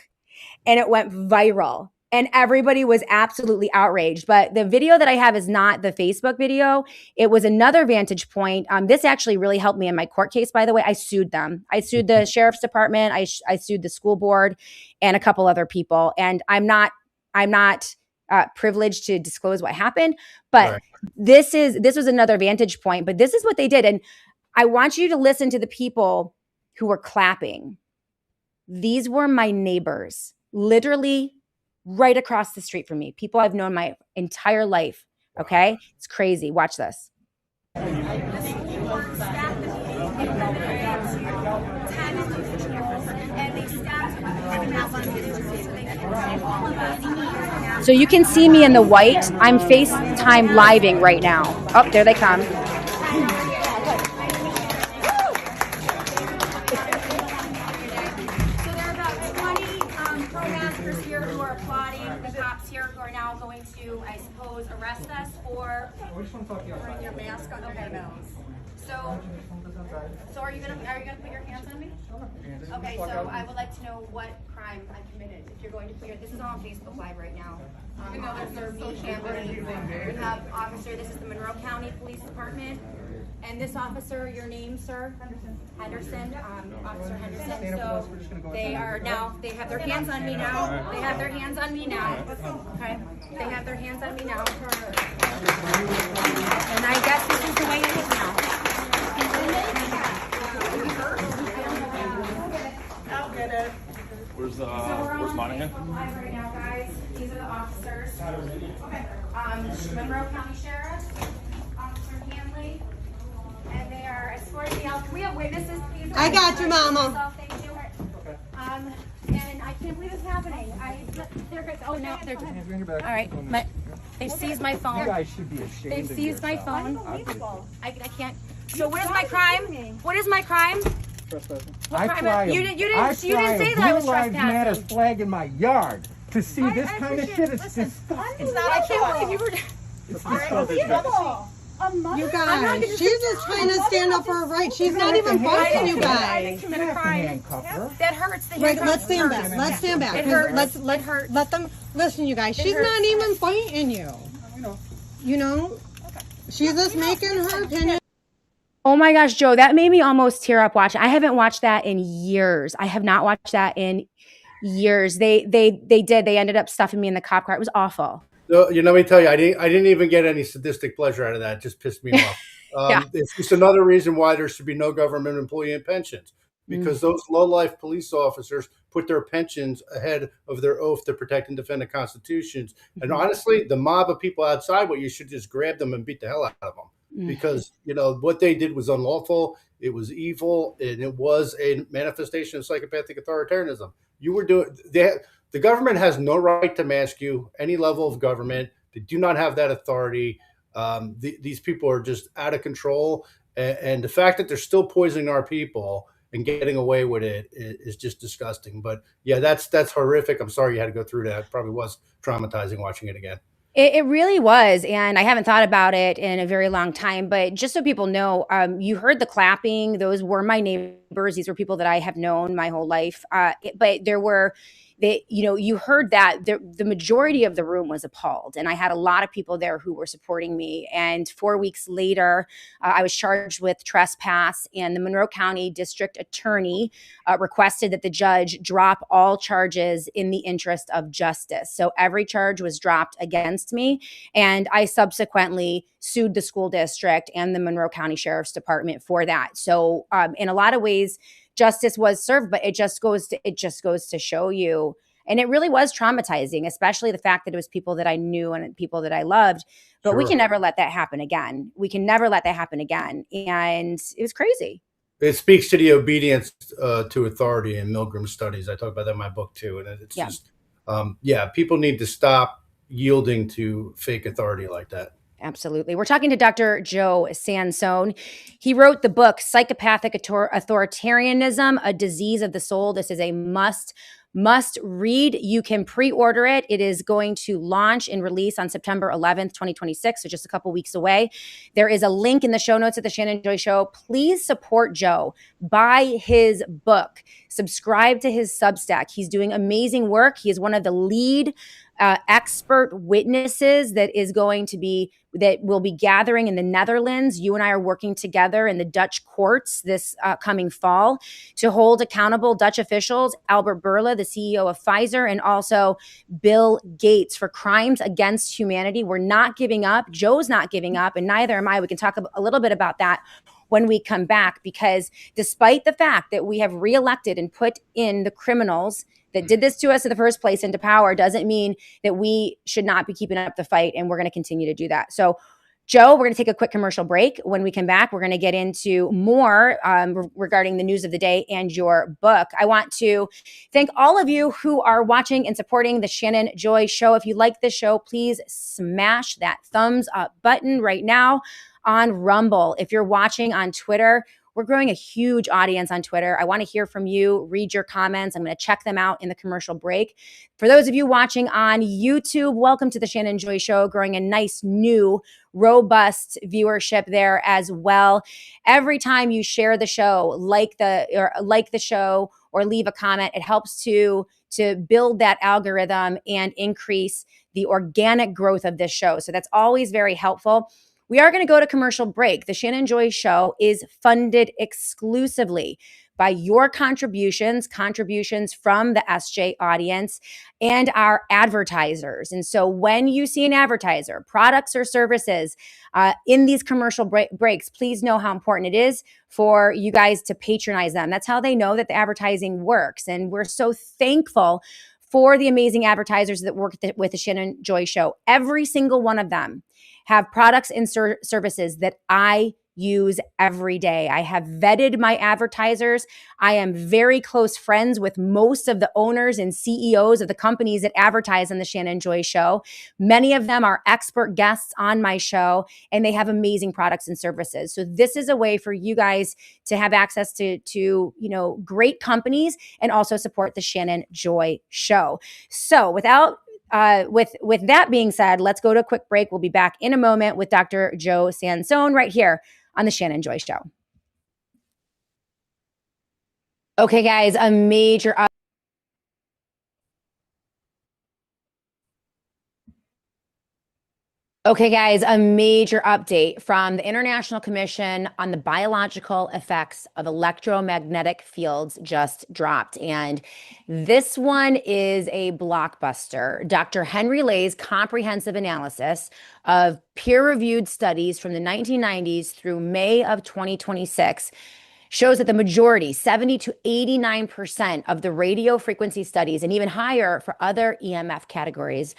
and it went viral and everybody was absolutely outraged. But the video that I have is not the Facebook video. It was another vantage point. This actually really helped me in my court case, by the way. I sued them. I sued the sheriff's department. I sued the school board and a couple other people. And I'm not privileged to disclose what happened, but right. This was another vantage point, but this is what they did. And I want you to listen to the people who were clapping. These were my neighbors, literally right across the street from me. People I've known my entire life. Okay? It's crazy. Watch this. So you can see me in the white. I'm FaceTime living right now. Oh, there they come. Arrest us for wearing your mask on your nose. So are you gonna put your hands on me? Okay, so I would like to know what crime I committed. If you're going to put this is all on Facebook Live right now. Officer Machiavellianism. We have officer. This is the Monroe County Police Department. And this officer, your name, sir? Henderson. Officer Henderson. So they have their hands on me now. They have their hands on me now. Okay. They have their hands on me now. And I guess this is the way it is now. I'll get it. Where's Monica? Right now, guys. These are the officers. Okay. Monroe County Sheriff, Officer Hanley. And they are escorting me out. Can we have witnesses, please? I got you, Mama. Thank you. And I can't believe it's happening. Oh, no. All right. They seized my phone. You guys should be ashamed. They've seized my phone. I can't. So what is my crime? What is my crime? Trespassing. You didn't say that I was trespassing. trespassing. A flag in my yard to see this kind of shit. It's disgusting. I can't believe you were. It's disgusting. You guys, she's just trying to stand up for her rights. She's not even fighting you guys. I didn't commit a crime. That hurts. Right, let's stand back. Let's stand back. It hurts. Let them listen, you guys. She's not even fighting you. You know, she's just making her opinion. Oh my gosh, Joe, that made me almost tear up watching. I haven't watched that in years. I have not watched that in years. They ended up stuffing me in the cop car. It was awful. So, let me tell you, I didn't even get any sadistic pleasure out of that. It just pissed me off. Yeah. It's just another reason why there should be no government employee and pensions, because those low-life police officers put their pensions ahead of their oath to protect and defend the constitutions. And honestly, the mob of people outside, what you should just grab them and beat the hell out of them, because what they did was unlawful. It was evil, and it was a manifestation of psychopathic authoritarianism. You were doing the government has no right to mask you, any level of government. They do not have that authority. These people are just out of control. And the fact that they're still poisoning our people and getting away with it is just disgusting. But yeah, that's horrific. I'm sorry you had to go through that. It probably was traumatizing watching it again. It really was, and I haven't thought about it in a very long time. But just so people know, you heard the clapping. Those were my neighbors. These were people that I have known my whole life. But there were, you heard that the majority of the room was appalled, and I had a lot of people there who were supporting me. And 4 weeks later, I was charged with trespass, and the Monroe County District Attorney requested that the judge drop all charges in the interest of justice. So every charge was dropped against me, and I subsequently sued the school district and the Monroe County Sheriff's Department for that. So in a lot of ways, justice was served, but it just goes to show you. And it really was traumatizing, especially the fact that it was people that I knew and people that I loved. But we can never let that happen again. We can never let that happen again. And it was crazy. It speaks to the obedience to authority in Milgram studies. I talk about that in my book too. And it's just, people need to stop yielding to fake authority like that. Absolutely. We're talking to Dr. Joe Sansone. He wrote the book, Psychopathic Authoritarianism, A Disease of the Soul. This is a must read. You can pre-order it. It is going to launch and release on September 11th, 2026, so just a couple weeks away. There is a link in the show notes at the Shannon Joy Show. Please support Joe. Buy his book. Subscribe to his Substack. He's doing amazing work. He is one of the lead expert witnesses that will be gathering in the Netherlands. You and I are working together in the Dutch courts this coming fall to hold accountable Dutch officials, Albert Bourla, the CEO of Pfizer, and also Bill Gates for crimes against humanity. We're not giving up. Joe's not giving up, and neither am I. We can talk a little bit about that when we come back, because despite the fact that we have reelected and put in the criminals that did this to us in the first place into power, doesn't mean that we should not be keeping up the fight, and we're going to continue to do that. So, Joe, we're going to take a quick commercial break. When we come back, we're going to get into more regarding the news of the day and your book. I want to thank all of you who are watching and supporting the Shannon Joy Show. If you like this show, please smash that thumbs up button right now on Rumble. If you're watching on Twitter, we're growing a huge audience on Twitter. I want to hear from you, read your comments. I'm going to check them out in the commercial break. For those of you watching on YouTube, welcome to the Shannon Joy Show, growing a nice, new, robust viewership there as well. Every time you share the show, like the show, or leave a comment, it helps to build that algorithm and increase the organic growth of this show. So that's always very helpful. We are going to go to commercial break. The Shannon Joy Show is funded exclusively by your contributions from the SJ audience and our advertisers. And so when you see an advertiser, products or services in these commercial breaks, please know how important it is for you guys to patronize them. That's how they know that the advertising works. And we're so thankful for the amazing advertisers that work with the Shannon Joy Show. Every single one of them have products and services that I use every day. I have vetted my advertisers. I am very close friends with most of the owners and CEOs of the companies that advertise on the Shannon Joy Show. Many of them are expert guests on my show, and they have amazing products and services. So this is a way for you guys to have access to great companies and also support the Shannon Joy Show. So with that being said, let's go to a quick break. We'll be back in a moment with Dr. Joe Sansone right here on the Shannon Joy Show. Okay, guys, a major Okay, guys, a major update from the International Commission on the Biological Effects of Electromagnetic Fields just dropped. And this one is a blockbuster. Dr. Henry Lay's comprehensive analysis of peer-reviewed studies from the 1990s through May of 2026 shows that the majority, 70 to 89% of the radio frequency studies, and even higher for other EMF categories,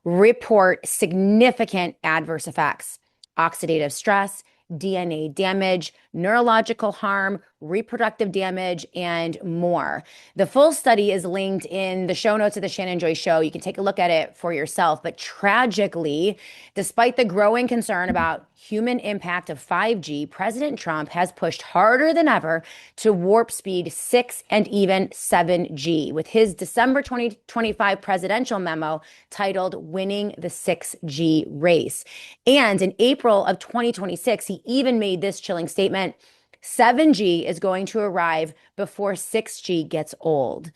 report significant adverse effects: oxidative stress, DNA damage, neurological harm, reproductive damage, and more. The full study is linked in the show notes of the Shannon Joy Show. You can take a look at it for yourself. But tragically, despite the growing concern about human impact of 5G, President Trump has pushed harder than ever to warp speed 6 and even 7G with his December 2025 presidential memo titled Winning the 6G Race. And in April of 2026, he even made this chilling statement: 7G is going to arrive before 6G gets old.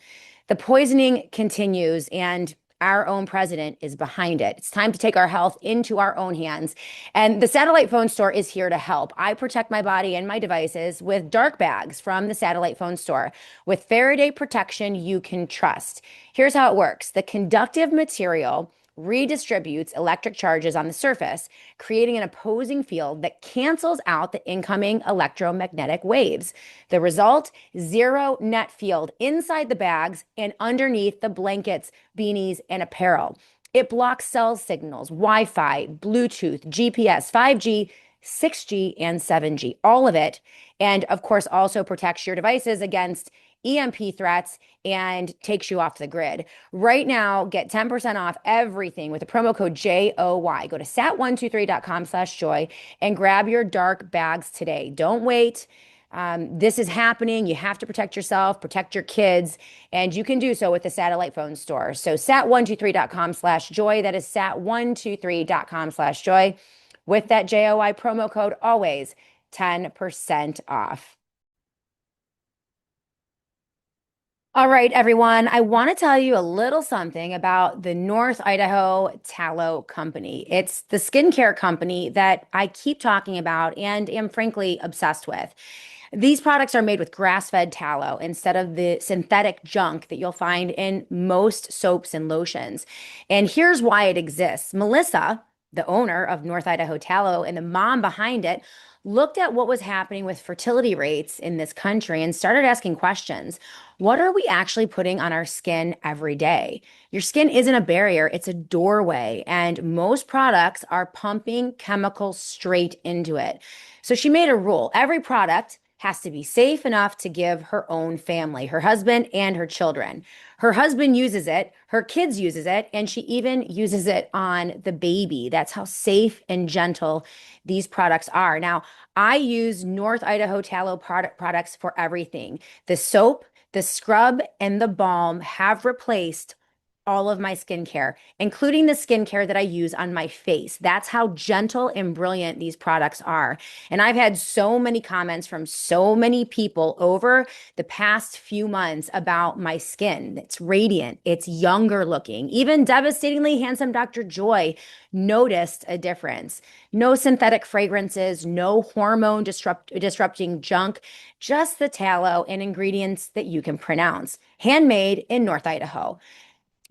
The poisoning continues, and our own president is behind it. It's time to take our health into our own hands. And the satellite phone store is here to help. I protect my body and my devices with dark bags from the satellite phone store with Faraday protection you can trust. Here's how it works. The conductive material redistributes electric charges on the surface, creating an opposing field that cancels out the incoming electromagnetic waves. The result: zero net field inside the bags and underneath the blankets, beanies, and apparel. It blocks cell signals, Wi-Fi, Bluetooth, GPS, 5G, 6G, and 7G, all of it. And of course, also protects your devices against EMP threats and takes you off the grid. Right now, get 10% off everything with the promo code JOY. Go to sat123.com/joy and grab your dark bags today. Don't wait. This is happening. You have to protect yourself, protect your kids, and you can do so with the satellite phone store. So sat123.com/joy. That is sat123.com/joy. With that JOY promo code, always 10% off. All right, everyone, I want to tell you a little something about the North Idaho Tallow Company. It's the skincare company that I keep talking about and am frankly obsessed with. These products are made with grass-fed tallow instead of the synthetic junk that you'll find in most soaps and lotions. And here's why it exists. Melissa, the owner of North Idaho Tallow and the mom behind it, looked at what was happening with fertility rates in this country and started asking questions. What are we actually putting on our skin every day? Your skin isn't a barrier, it's a doorway, and most products are pumping chemicals straight into it. So she made a rule. Every product has to be safe enough to give her own family, her husband and her children. Her husband uses it, her kids uses it, and she even uses it on the baby. That's how safe and gentle these products are. Now, I use North Idaho Tallow products for everything. The soap, the scrub, and the balm have replaced all of my skincare, including the skincare that I use on my face. That's how gentle and brilliant these products are. And I've had so many comments from so many people over the past few months about my skin. It's radiant, it's younger looking. Even devastatingly handsome Dr. Joy noticed a difference. No synthetic fragrances, no hormone disrupting junk, just the tallow and ingredients that you can pronounce. Handmade in North Idaho.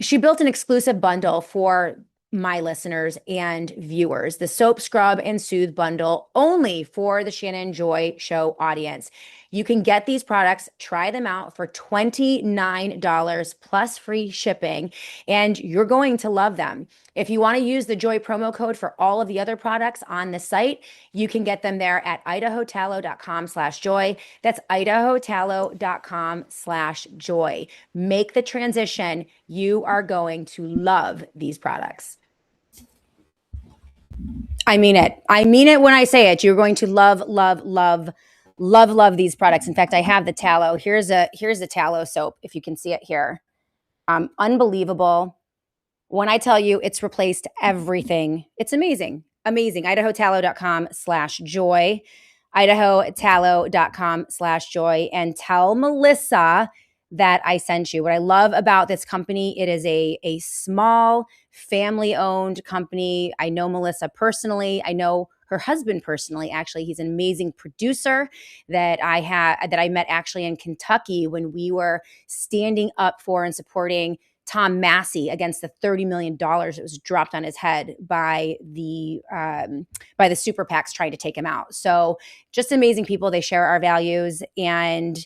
She built an exclusive bundle for my listeners and viewers, the Soap, Scrub, and Soothe bundle, only for the Shannon Joy Show audience. You can get these products, try them out for $29 plus free shipping, and you're going to love them. If you want to use the Joy promo code for all of the other products on the site, you can get them there at idahotallow.com/joy. That's idahotallow.com/joy. Make the transition. You are going to love these products. I mean it. I mean it when I say it. You're going to love, love, love, love, love these products. In fact, I have the tallow. Here's a tallow soap, if you can see it here. Unbelievable. When I tell you it's replaced everything, it's amazing. Amazing. idahotallow.com/joy. idahotallow.com/joy. And tell Melissa that I sent you. What I love about this company, it is a small family-owned company. I know Melissa personally. I know her husband personally. Actually, he's an amazing producer that I met actually in Kentucky when we were standing up for and supporting Tom Massey against the $30 million that was dropped on his head by the super PACs trying to take him out. So just amazing people. They share our values, and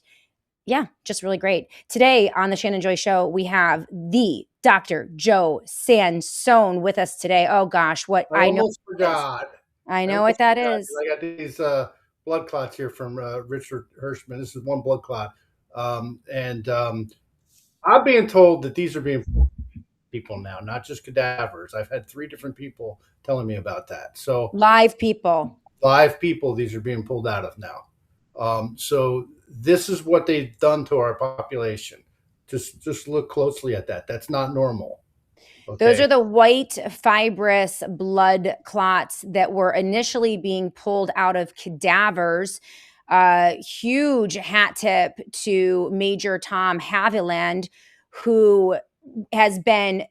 yeah, just really great. Today on the Shannon Joy Show, we have the Dr. Joe Sansone with us today. Oh gosh, what I know. Almost forgot. I know what that is. I got these blood clots here from Richard Hirschman. This is one blood clot. I'm being told that these are being people now, not just cadavers. I've had 3 different people telling me about that. So Live people. These are being pulled out of now. So this is what they've done to our population. Just look closely at that. That's not normal. Okay. Those are the white fibrous blood clots that were initially being pulled out of cadavers. Huge hat tip to Major Tom Haviland, who has been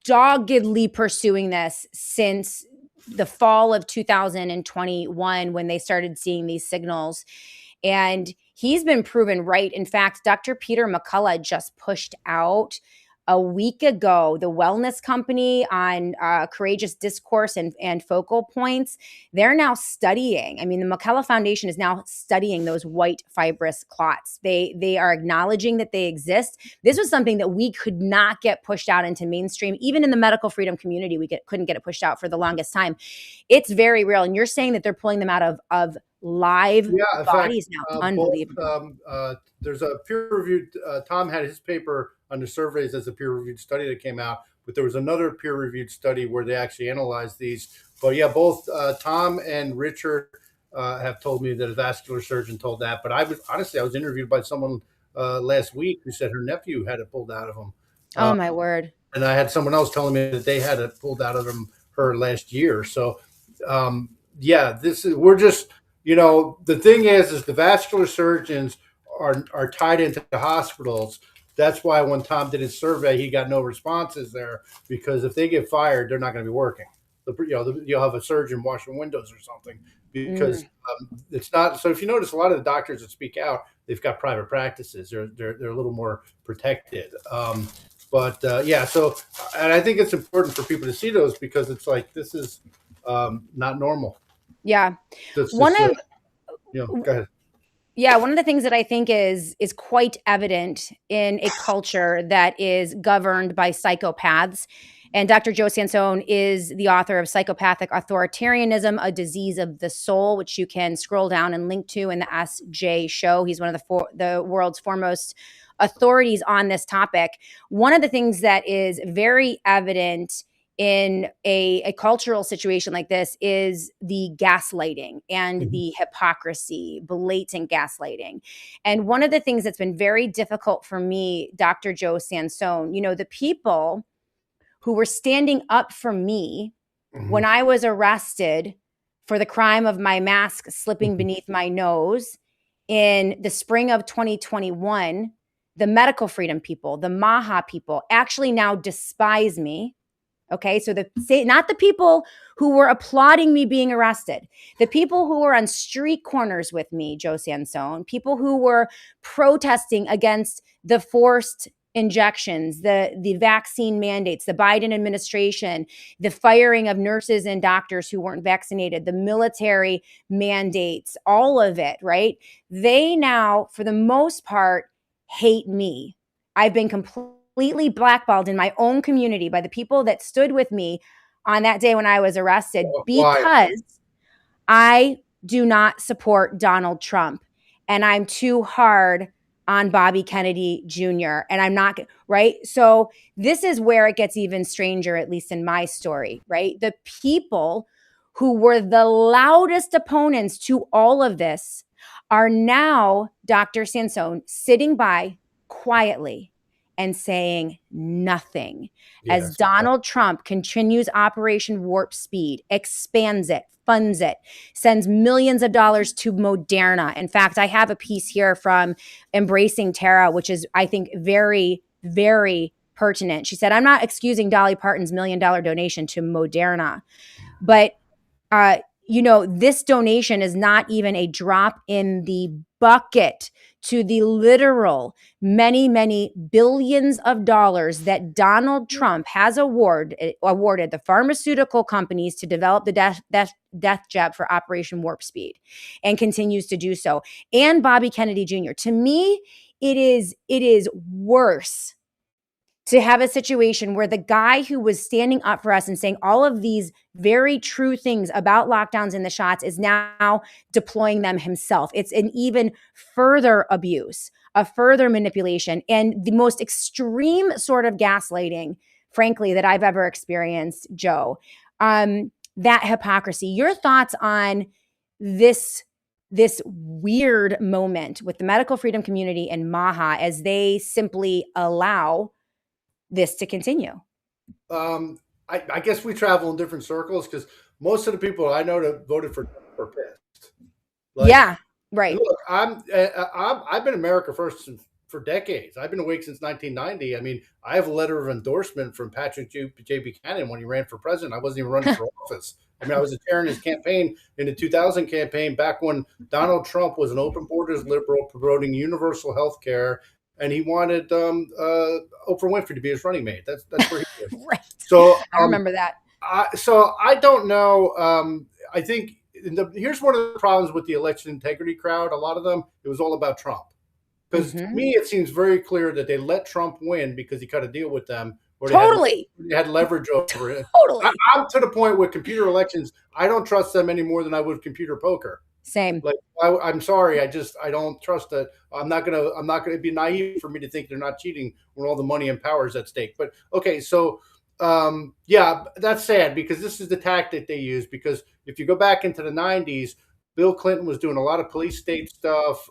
doggedly pursuing this since the fall of 2021 when they started seeing these signals. And he's been proven right. In fact, Dr. Peter McCullough just pushed out a week ago the wellness company on courageous discourse and focal points. They're now studying. I mean, the McCullough Foundation is now studying those white fibrous clots. They are acknowledging that they exist. This was something that we could not get pushed out into mainstream. Even in the medical freedom community, couldn't get it pushed out for the longest time. It's very real. And you're saying that they're pulling them out of live bodies now. Unbelievable. There's a peer-reviewed, Tom had his paper under surveys as a peer-reviewed study that came out, but there was another peer-reviewed study where they actually analyzed these. But yeah, both Tom and Richard have told me that a vascular surgeon told that. But I was interviewed by someone last week who said her nephew had it pulled out of him. Oh my word. And I had someone else telling me that they had it pulled out of her last year. So yeah, we're just, the thing is the vascular surgeons are tied into the hospitals. That's why when Tom did his survey, he got no responses there, because if they get fired, they're not going to be working. You'll have a surgeon washing windows or something, because it's not. So if you notice, a lot of the doctors that speak out, they've got private practices. They're a little more protected. Yeah. So, and I think it's important for people to see those, because it's like, this is not normal. Yeah. Go ahead. Yeah, one of the things that I think is quite evident in a culture that is governed by psychopaths, and Dr. Joe Sansone is the author of Psychopathic Authoritarianism, A Disease of the Soul, which you can scroll down and link to in the SJ show. He's one of the world's foremost authorities on this topic. One of the things that is very evident in a cultural situation like this is the gaslighting and the hypocrisy, blatant gaslighting. And one of the things that's been very difficult for me, Dr. Joe Sansone, the people who were standing up for me when I was arrested for the crime of my mask slipping beneath my nose in the spring of 2021, the medical freedom people, the MAHA people, actually now despise me. Okay, so not the people who were applauding me being arrested, the people who were on street corners with me, Joe Sansone, people who were protesting against the forced injections, the vaccine mandates, the Biden administration, the firing of nurses and doctors who weren't vaccinated, the military mandates, all of it, right? They now, for the most part, hate me. I've been completely blackballed in my own community by the people that stood with me on that day when I was arrested, because I do not support Donald Trump and I'm too hard on Bobby Kennedy Jr. and I'm not, right? So this is where it gets even stranger, at least in my story, right? The people who were the loudest opponents to all of this are now, Dr. Sansone, sitting by quietly and saying nothing as Donald Trump continues Operation Warp Speed, expands it, funds it, sends millions of dollars to Moderna. In fact, I have a piece here from Embracing Tara, which is, I think, very, very pertinent. She said, I'm not excusing Dolly Parton's $1 million donation to Moderna, but this donation is not even a drop in the bucket to the literal many, many billions of dollars that Donald Trump has awarded the pharmaceutical companies to develop the death jab for Operation Warp Speed, and continues to do so. And Bobby Kennedy Jr. To me, it is worse to have a situation where the guy who was standing up for us and saying all of these very true things about lockdowns and the shots is now deploying them himself. It's an even further abuse, a further manipulation, and the most extreme sort of gaslighting, frankly, that I've ever experienced, Joe. That hypocrisy. Your thoughts on this weird moment with the medical freedom community and MAHA as they simply allow this to continue? I guess we travel in different circles, because most of the people I know that voted for Trump are pissed. Yeah, right. Look, I've been America First for decades. I've been awake since 1990. I mean, I have a letter of endorsement from Patrick J. Buchanan when he ran for president. I wasn't even running for office. I mean, I was a chair in his campaign in the 2000 campaign, back when Donald Trump was an open borders liberal promoting universal health care. And he wanted Oprah Winfrey to be his running mate. That's where he is. Right. So I remember that. So I don't know. I think here's one of the problems with the election integrity crowd. A lot of them, it was all about Trump. Because to me, it seems very clear that they let Trump win because he cut a deal with them. Or Totally. They had leverage over it. Totally. I'm to the point with computer elections, I don't trust them any more than I would computer poker. Same. Like, I'm sorry, I don't trust that. I'm not gonna be naive for me to think they're not cheating when all the money and power is at stake. But okay, so yeah, that's sad, because this is the tactic they use. Because if you go back into the 90s, Bill Clinton was doing a lot of police state stuff.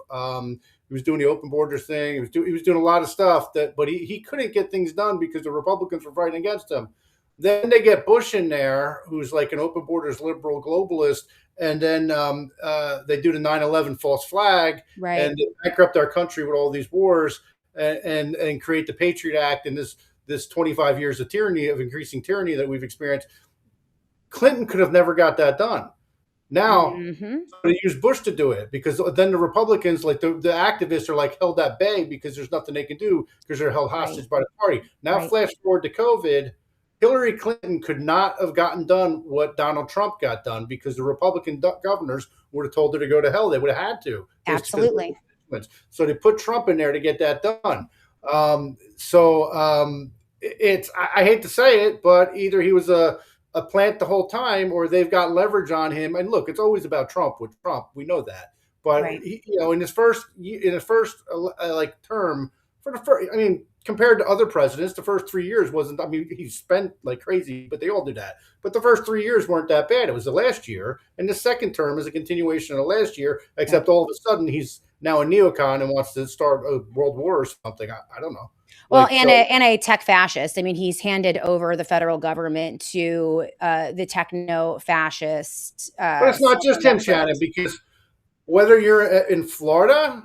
He was doing the open borders thing. He was doing a lot of stuff but he couldn't get things done because the Republicans were fighting against him. Then they get Bush in there, who's like an open borders liberal globalist. And then they do the 9/11 false flag, right, and they bankrupt our country with all these wars, and create the Patriot Act and this 25 years of tyranny, of increasing tyranny that we've experienced. Clinton could have never got that done. Now they use Bush to do it, because then the Republicans, like the activists, are like held at bay because there's nothing they can do because they're held hostage by the party. Now flash forward to COVID. Hillary Clinton could not have gotten done what Donald Trump got done, because the Republican governors would have told her to go to hell. They would have had to. Absolutely. So they put Trump in there to get that done. It's, I hate to say it, but either he was a plant the whole time, or they've got leverage on him. And look, it's always about Trump with Trump. We know that. But he, in his first term, compared to other presidents, the first 3 years wasn't, he spent like crazy, but they all do that. But the first 3 years weren't that bad. It was the last year. And the second term is a continuation of the last year, except all of a sudden he's now a neocon and wants to start a world war or something. I don't know. Well, and a tech fascist. I mean, he's handed over the federal government to the techno-fascist. But it's not just him, Shannon, because whether you're in Florida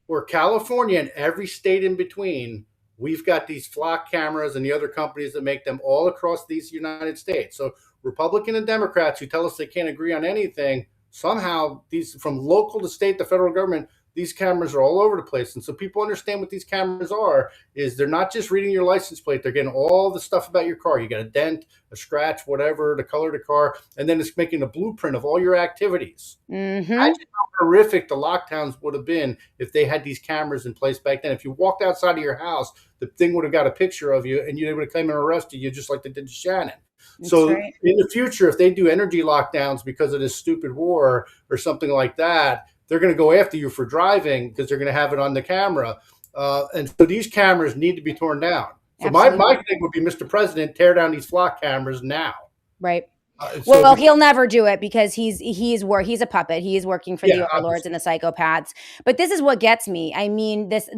or California and every state in between, we've got these flock cameras and the other companies that make them all across these United States. So Republican and Democrats who tell us they can't agree on anything, somehow these, from local to state, the federal government, these cameras are all over the place. And so people understand what these cameras are, is they're not just reading your license plate. They're getting all the stuff about your car. You got a dent, a scratch, whatever, the color of the car. And then it's making a blueprint of all your activities. Imagine how horrific the lockdowns would have been if they had these cameras in place back then. If you walked outside of your house, the thing would have got a picture of you and they would have come and arrested you just like they did to Shannon. So in the future, if they do energy lockdowns because of this stupid war or something like that, they're going to go after you for driving because they're going to have it on the camera. And so these cameras need to be torn down. So my thing would be, Mr. President, tear down these flock cameras now. Right. Well, he'll never do it because he's a puppet. He is working for the overlords and the psychopaths. But this is what gets me. I mean, this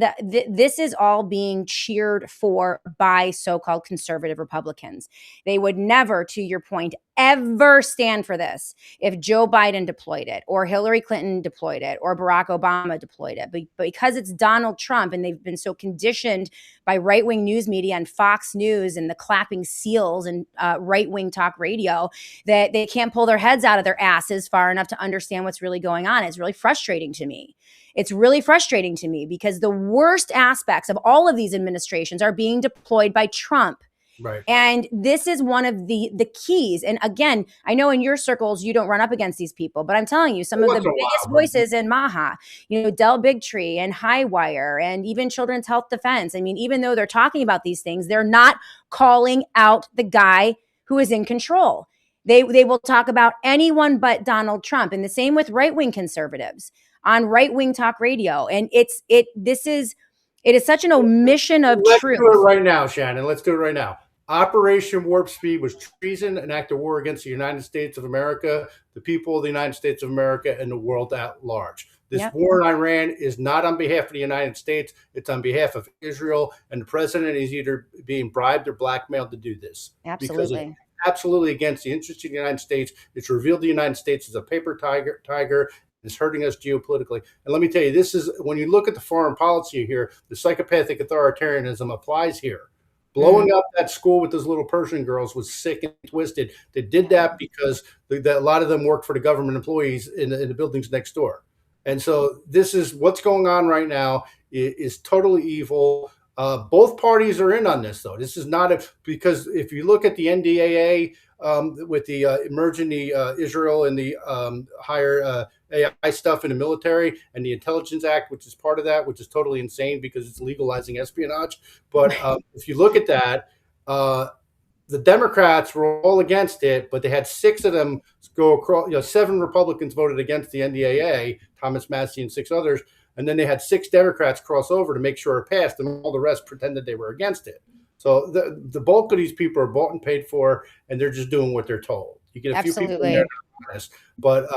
is all being cheered for by so-called conservative Republicans. They would never, to your point, ever stand for this if Joe Biden deployed it or Hillary Clinton deployed it or Barack Obama deployed it. But because it's Donald Trump and they've been so conditioned by right-wing news media and Fox News and the clapping seals and right-wing talk radio that they can't pull their heads out of their asses far enough to understand what's really going on. It's really frustrating to me. It's really frustrating to me because the worst aspects of all of these administrations are being deployed by Trump. Right. And this is one of the keys. And again, I know in your circles, you don't run up against these people, but I'm telling you, some of the biggest voices in Maha, Del Bigtree and Highwire and even Children's Health Defense. I mean, even though they're talking about these things, they're not calling out the guy who is in control. They will talk about anyone but Donald Trump. And the same with right-wing conservatives on right-wing talk radio. And it is such an omission of truth. Let's do it right now, Shannon. Let's do it right now. Operation Warp Speed was treason, an act of war against the United States of America, the people of the United States of America, and the world at large. This war in Iran is not on behalf of the United States. It's on behalf of Israel, and the president is either being bribed or blackmailed to do this. Absolutely. Because it's absolutely against the interest of the United States. It's revealed the United States as a paper tiger. It's hurting us geopolitically. And let me tell you, this is, when you look at the foreign policy here, the psychopathic authoritarianism applies here. Blowing up that school with those little Persian girls was sick and twisted. They did that because a lot of them work for the government employees in the buildings next door. And so this is what's going on right now is totally evil. Both parties are in on this, though. This is not because if you look at the NDAA with the merging the Israel and the higher AI stuff in the military and the Intelligence Act, which is part of that, which is totally insane because it's legalizing espionage. But if you look at that, the Democrats were all against it, but they had 6 of them go across. 7 Republicans voted against the NDAA, Thomas Massie and 6 others. And then they had 6 Democrats cross over to make sure it passed, and all the rest pretended they were against it. So the bulk of these people are bought and paid for, and they're just doing what they're told. You get a few people in there, but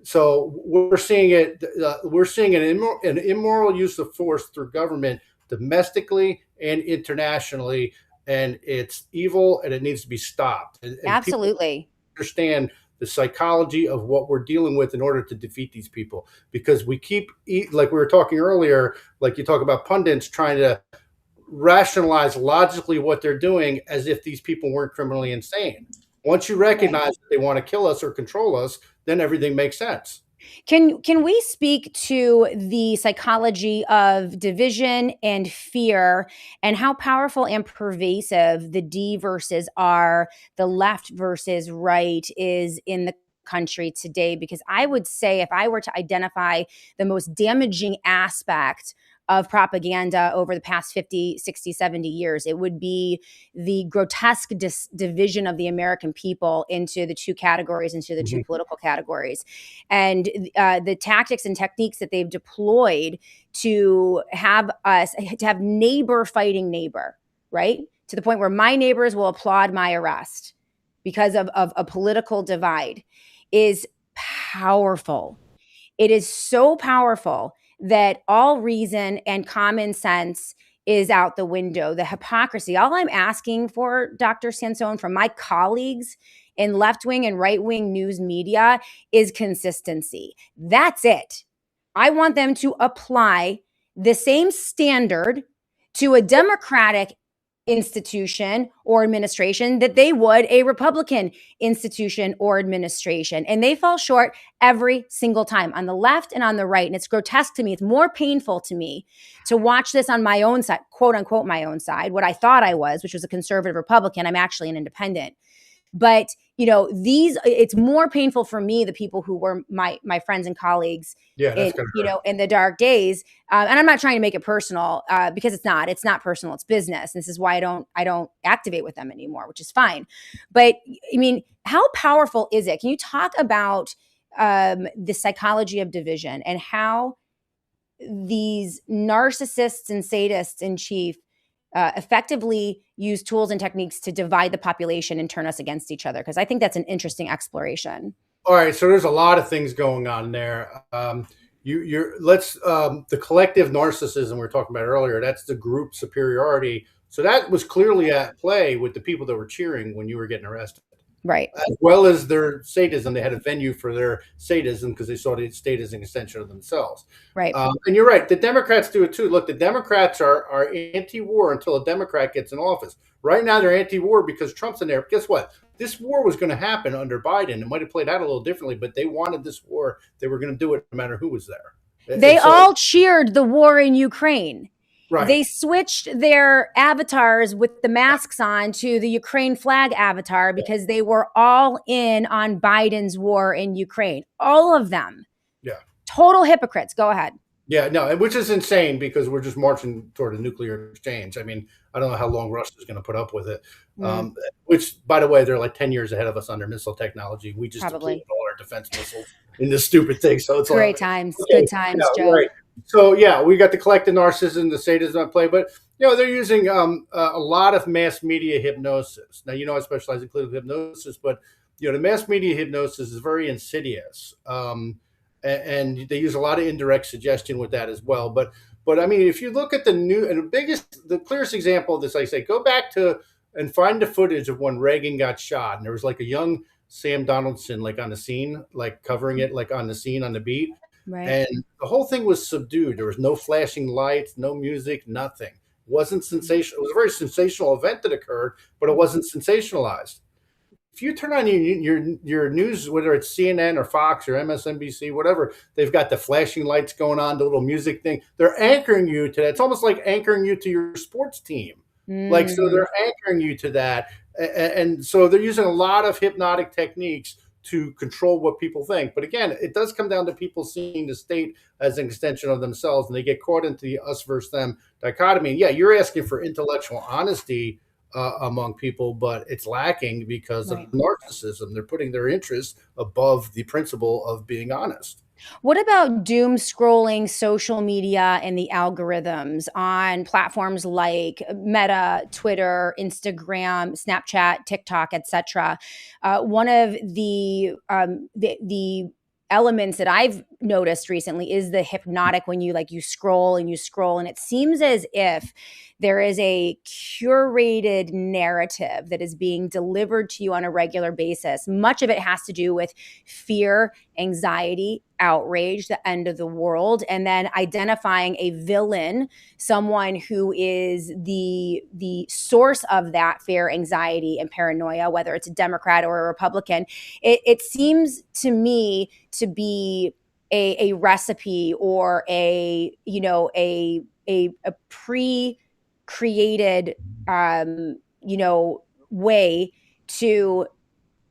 so we're seeing it. We're seeing an immoral use of force through government, domestically and internationally, and it's evil, and it needs to be stopped. And Absolutely. Understand the psychology of what we're dealing with in order to defeat these people, because we keep like we were talking earlier, like you talk about pundits trying to rationalize logically what they're doing as if these people weren't criminally insane. Once you recognize that they want to kill us or control us, then everything makes sense. Can we speak to the psychology of division and fear and how powerful and pervasive the D versus R, the left versus right is in the country today? Because I would say if I were to identify the most damaging aspect of propaganda over the past 50, 60, 70 years, it would be the grotesque division of the American people into the 2 categories, into the 2 political categories. And the tactics and techniques that they've deployed to have neighbor fighting neighbor, right? To the point where my neighbors will applaud my arrest because of a political divide is powerful. It is so powerful that all reason and common sense is out the window. The hypocrisy. All I'm asking for, Dr. Sansone, from my colleagues in left-wing and right-wing news media is consistency. That's it. I want them to apply the same standard to a Democratic institution or administration that they would a Republican institution or administration. And they fall short every single time on the left and on the right. And it's grotesque to me. It's more painful to me to watch this on my own side, quote unquote, my own side, what I thought I was, which was a conservative Republican. I'm actually an independent. But, it's more painful for me, the people who were my friends and colleagues in the dark days. And I'm not trying to make it personal because it's not personal. It's business. This is why I don't activate with them anymore, which is fine. But I mean, how powerful is it? Can you talk about the psychology of division and how these narcissists and sadists in chief effectively use tools and techniques to divide the population and turn us against each other? Because I think that's an interesting exploration. All right, so there's a lot of things going on there. The collective narcissism we were talking about earlier. That's the group superiority. So that was clearly at play with the people that were cheering when you were getting arrested. Right. as well as their sadism. They had a venue for their sadism because they saw the state as an extension of themselves. Right. And you're right. The Democrats do it too. Look, the Democrats are anti-war until a Democrat gets in office. Right now, they're anti-war because Trump's in there. Guess what? This war was going to happen under Biden. It might have played out a little differently, but they wanted this war. They were going to do it no matter who was there. They all cheered the war in Ukraine. Right. They switched their avatars with the masks on to the Ukraine flag avatar because they were all in on Biden's war in Ukraine. All of them. Yeah. Total hypocrites. Go ahead. Yeah, no, which is insane because we're just marching toward a nuclear exchange. I mean, I don't know how long Russia's going to put up with it. Which, by the way, they're like 10 years ahead of us on their missile technology. We just deployed all our defense missiles in this stupid thing. So it's great times, good times, Joe. Right. So yeah, we got the collective narcissism, the sadism at play, but they're using a lot of mass media hypnosis. Now, I specialize in clinical hypnosis, but the mass media hypnosis is very insidious. And they use a lot of indirect suggestion with that as well. But I mean, if you look at the clearest example of this, I say, go back to and find the footage of when Reagan got shot, and there was like a young Sam Donaldson like on the scene, like covering it, like on the scene on the beat, right. And the whole thing was subdued. There was no flashing lights, no music, nothing. It wasn't sensational. It was a very sensational event that occurred, but it wasn't sensationalized. If you turn on your news, whether it's CNN or Fox or MSNBC, whatever, they've got the flashing lights going on, the little music thing. They're anchoring you to that. It's almost like anchoring you to your sports team. Like, so they're anchoring you to that. And so they're using a lot of hypnotic techniques to control what people think. But again, it does come down to people seeing the state as an extension of themselves, and they get caught into the us versus them dichotomy. And yeah, you're asking for intellectual honesty among people, but it's lacking because of narcissism. They're putting their interests above the principle of being honest. What about doom scrolling social media and the algorithms on platforms like Meta, Twitter, Instagram, Snapchat, TikTok, etc.? One of the elements that I've noticed recently is the hypnotic, when you scroll and it seems as if there is a curated narrative that is being delivered to you on a regular basis. Much of it has to do with fear, anxiety, outrage, the end of the world, and then identifying a villain, someone who is the source of that fear, anxiety, and paranoia, whether it's a Democrat or a Republican. It seems to me to be a recipe or a pre-created way to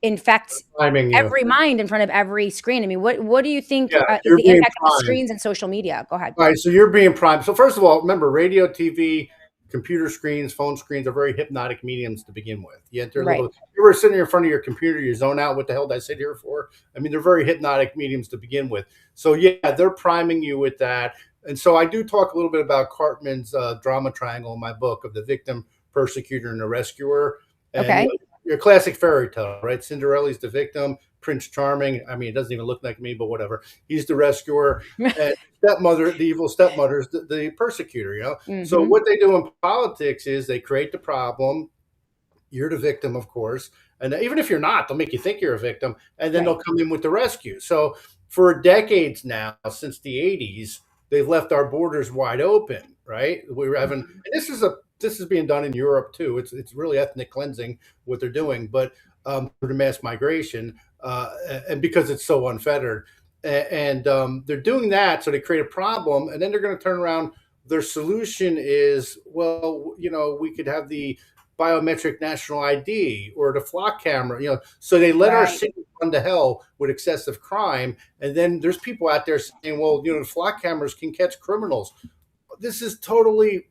infect every mind in front of every screen. I mean, what do you think is the impact of screens and social media? Go ahead. All right, so you're being primed. So first of all, remember, radio, TV, computer screens, phone screens are very hypnotic mediums to begin with. You enter a little, you were sitting in front of your computer, you zone out. What the hell did I sit here for? I mean, they're very hypnotic mediums to begin with. So yeah, they're priming you with that. And so I do talk a little bit about Cartman's drama triangle in my book of the victim, persecutor, and the rescuer. And your classic fairy tale, right? Cinderella's the victim, Prince Charming. I mean, it doesn't even look like me, but whatever. He's the rescuer. And stepmother, the evil stepmother, is the persecutor, So what they do in politics is they create the problem. You're the victim, of course. And even if you're not, they'll make you think you're a victim. And then they'll come in with the rescue. So for decades now, since the 80s, they've left our borders wide open, right? We're having, and this is being done in Europe too. It's really ethnic cleansing what they're doing, but for the mass migration, and because it's so unfettered, and they're doing that, so they create a problem, and then they're going to turn around. Their solution is, well, we could have the biometric national ID or the flock camera, so they let our city run to hell with excessive crime, and then there's people out there saying, well, the flock cameras can catch criminals. This is totally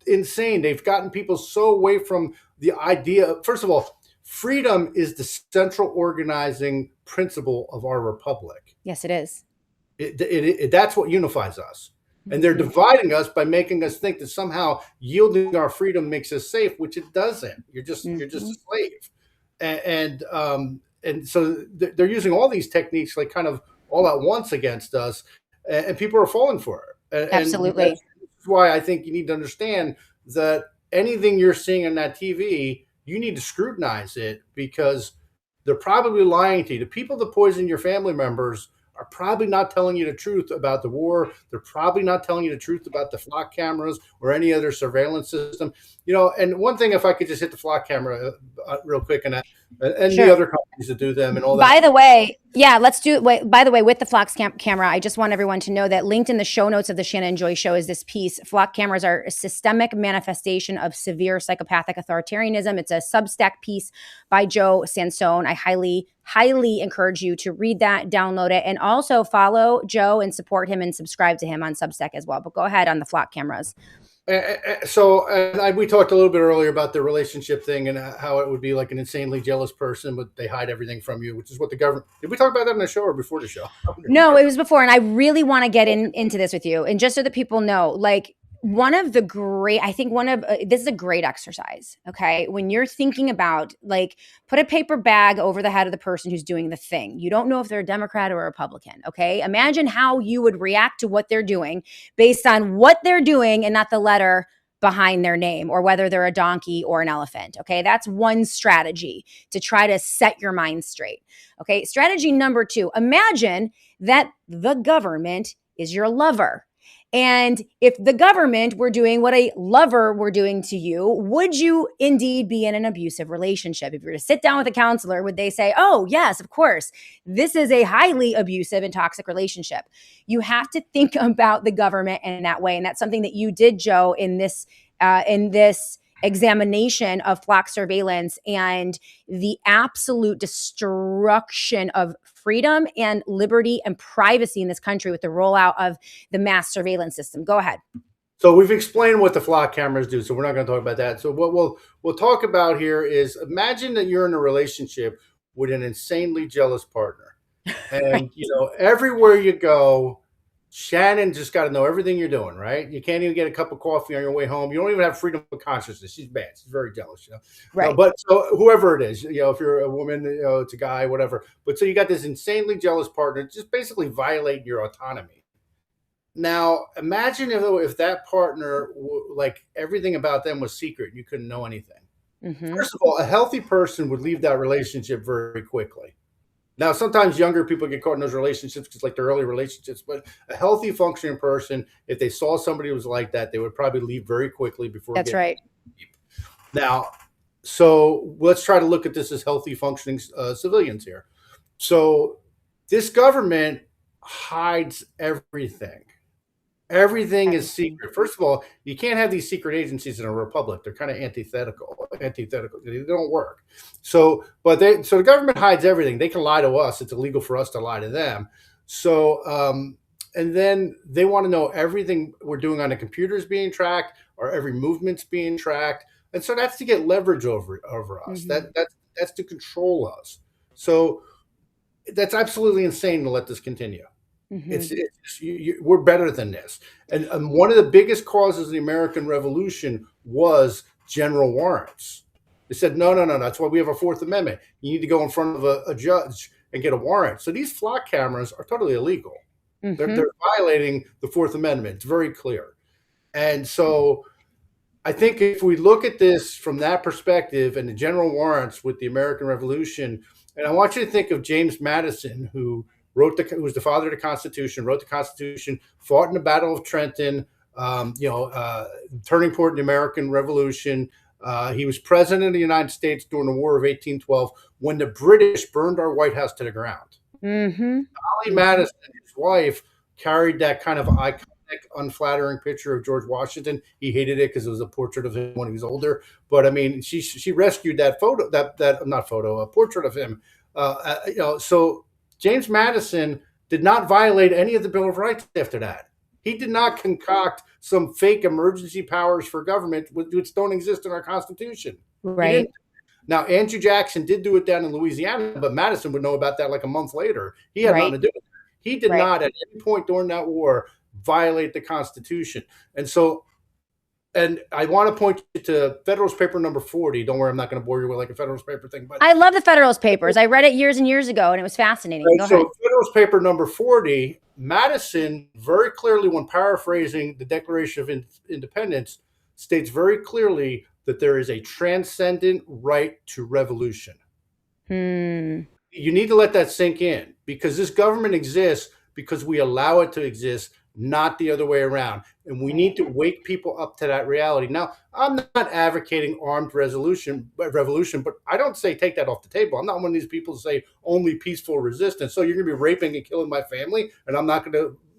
insane. They've gotten people so away from the idea. First of all, freedom is the central organizing principle of our republic. Yes, it is. That's what unifies us. And they're dividing us by making us think that somehow yielding our freedom makes us safe, which it doesn't. You're just a slave. And so they're using all these techniques like kind of all at once against us, and people are falling for it. Absolutely. That's why I think you need to understand that anything you're seeing on that TV, you need to scrutinize it, because they're probably lying to you. The people that poison your family members are probably not telling you the truth about the war. They're probably not telling you the truth about the flock cameras or any other surveillance system. And one thing, if I could just hit the flock camera real quick, and Sure. the other companies that do them and all that. By the way, yeah, let's do it. By the way, with the Flock camera, I just want everyone to know that linked in the show notes of the Shannon Joy Show is this piece. Flock cameras are a systemic manifestation of severe psychopathic authoritarianism. It's a Substack piece by Joe Sansone. I highly encourage you to read that, download it, and also follow Joe and support him and subscribe to him on Substack as well. But go ahead on the Flock cameras. So we talked a little bit earlier about the relationship thing and how it would be like an insanely jealous person, but they hide everything from you, which is what the government. Did we talk about that in the show or before the show? No, it was before, and I really want to get into this with you, and just so that people know, like, this is a great exercise. Okay. When you're thinking about, like, put a paper bag over the head of the person who's doing the thing. You don't know if they're a Democrat or a Republican. Okay. Imagine how you would react to what they're doing based on what they're doing and not the letter behind their name or whether they're a donkey or an elephant. Okay. That's one strategy to try to set your mind straight. Okay. Strategy number 2, imagine that the government is your lover. And if the government were doing what a lover were doing to you, would you indeed be in an abusive relationship? If you were to sit down with a counselor, would they say, oh, yes, of course, this is a highly abusive and toxic relationship? You have to think about the government in that way. And that's something that you did, Joe, in this examination of flock surveillance and the absolute destruction of freedom and liberty and privacy in this country with the rollout of the mass surveillance system. Go ahead. So we've explained what the flock cameras do, so we're not going to talk about that. So what we'll talk about here is, imagine that you're in a relationship with an insanely jealous partner, and everywhere you go, Shannon just got to know everything you're doing, right? You can't even get a cup of coffee on your way home. You don't even have freedom of consciousness. She's bad. She's very jealous, Right. But so whoever it is, if you're a woman, it's a guy, whatever. But so you got this insanely jealous partner, just basically violating your autonomy. Now, imagine if that partner, like, everything about them was secret. You couldn't know anything. Mm-hmm. First of all, a healthy person would leave that relationship very quickly. Now, sometimes younger people get caught in those relationships because, like, they're early relationships, but a healthy functioning person, if they saw somebody who was like that, they would probably leave very quickly before. That's right. Deep. Now, so let's try to look at this as healthy functioning civilians here. So this government hides everything. Everything is secret. First of all, you can't have these secret agencies in a republic. They're kind of antithetical. They don't work. So the government hides everything. They can lie to us. It's illegal for us to lie to them. So, and then they want to know everything we're doing on the computer is being tracked, or every movement's being tracked. And so that's to get leverage over us. Mm-hmm. That's to control us. So that's absolutely insane to let this continue. Mm-hmm. We're better than this. And one of the biggest causes of the American Revolution was general warrants. They said, no. That's why we have a Fourth Amendment. You need to go in front of a judge and get a warrant. So these flock cameras are totally illegal. Mm-hmm. They're violating the Fourth Amendment. It's very clear. And so I think if we look at this from that perspective and the general warrants with the American Revolution, and I want you to think of James Madison, who was the father of the Constitution, wrote the Constitution, fought in the Battle of Trenton, turning point in the American Revolution. He was president of the United States during the War of 1812 when the British burned our White House to the ground. Mm-hmm. Dolly Madison, his wife, carried that kind of iconic, unflattering picture of George Washington. He hated it because it was a portrait of him when he was older. But I mean, she rescued that photo, a portrait of him. So James Madison did not violate any of the Bill of Rights after that. He did not concoct some fake emergency powers for government which don't exist in our Constitution. Right. Now, Andrew Jackson did do it down in Louisiana, but Madison would know about that like a month later. He had nothing to do with it. He did not at any point during that war violate the Constitution. And I want to point you to Federalist Paper number 40. Don't worry, I'm not going to bore you with like a Federalist Paper thing. But I love the Federalist Papers. I read it years and years ago, and it was fascinating. Go ahead. Federalist Paper number 40, Madison very clearly, when paraphrasing the Declaration of Independence, states very clearly that there is a transcendent right to revolution. Hmm. You need to let that sink in, because this government exists because we allow it to exist, not the other way around. And we need to wake people up to that reality. Now, I'm not advocating armed revolution, but I don't say take that off the table. I'm not one of these people who say only peaceful resistance. So you're going to be raping and killing my family, and I'm not going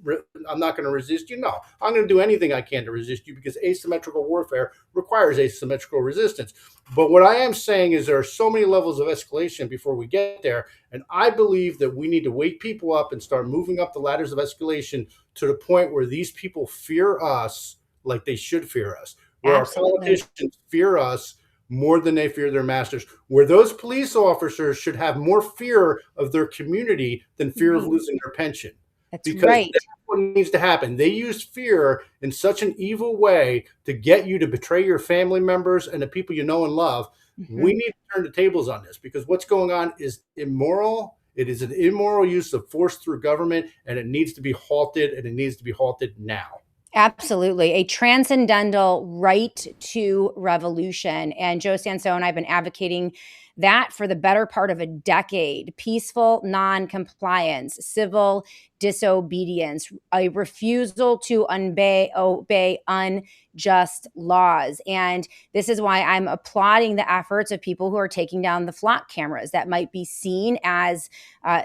to resist you. No, I'm going to do anything I can to resist you, because asymmetrical warfare requires asymmetrical resistance. But what I am saying is there are so many levels of escalation before we get there. And I believe that we need to wake people up and start moving up the ladders of escalation to the point where these people fear us like they should fear us, where Absolutely. our politicians fear us more than they fear their masters, where those police officers should have more fear of their community than fear of losing their pension. That's Because right. that's what needs to happen. They use fear in such an evil way to get you to betray your family members and the people you know and love. We need to turn the tables on this, because what's going on is immoral. It is an immoral use of force through government, and it needs to be halted, and it needs to be halted now. Absolutely. A transcendental right to revolution. And Joe Sansone, I've been advocating that for the better part of a decade. Peaceful non-compliance, civil disobedience, a refusal to obey unjust laws. And this is why I'm applauding the efforts of people who are taking down the flock cameras that might be seen as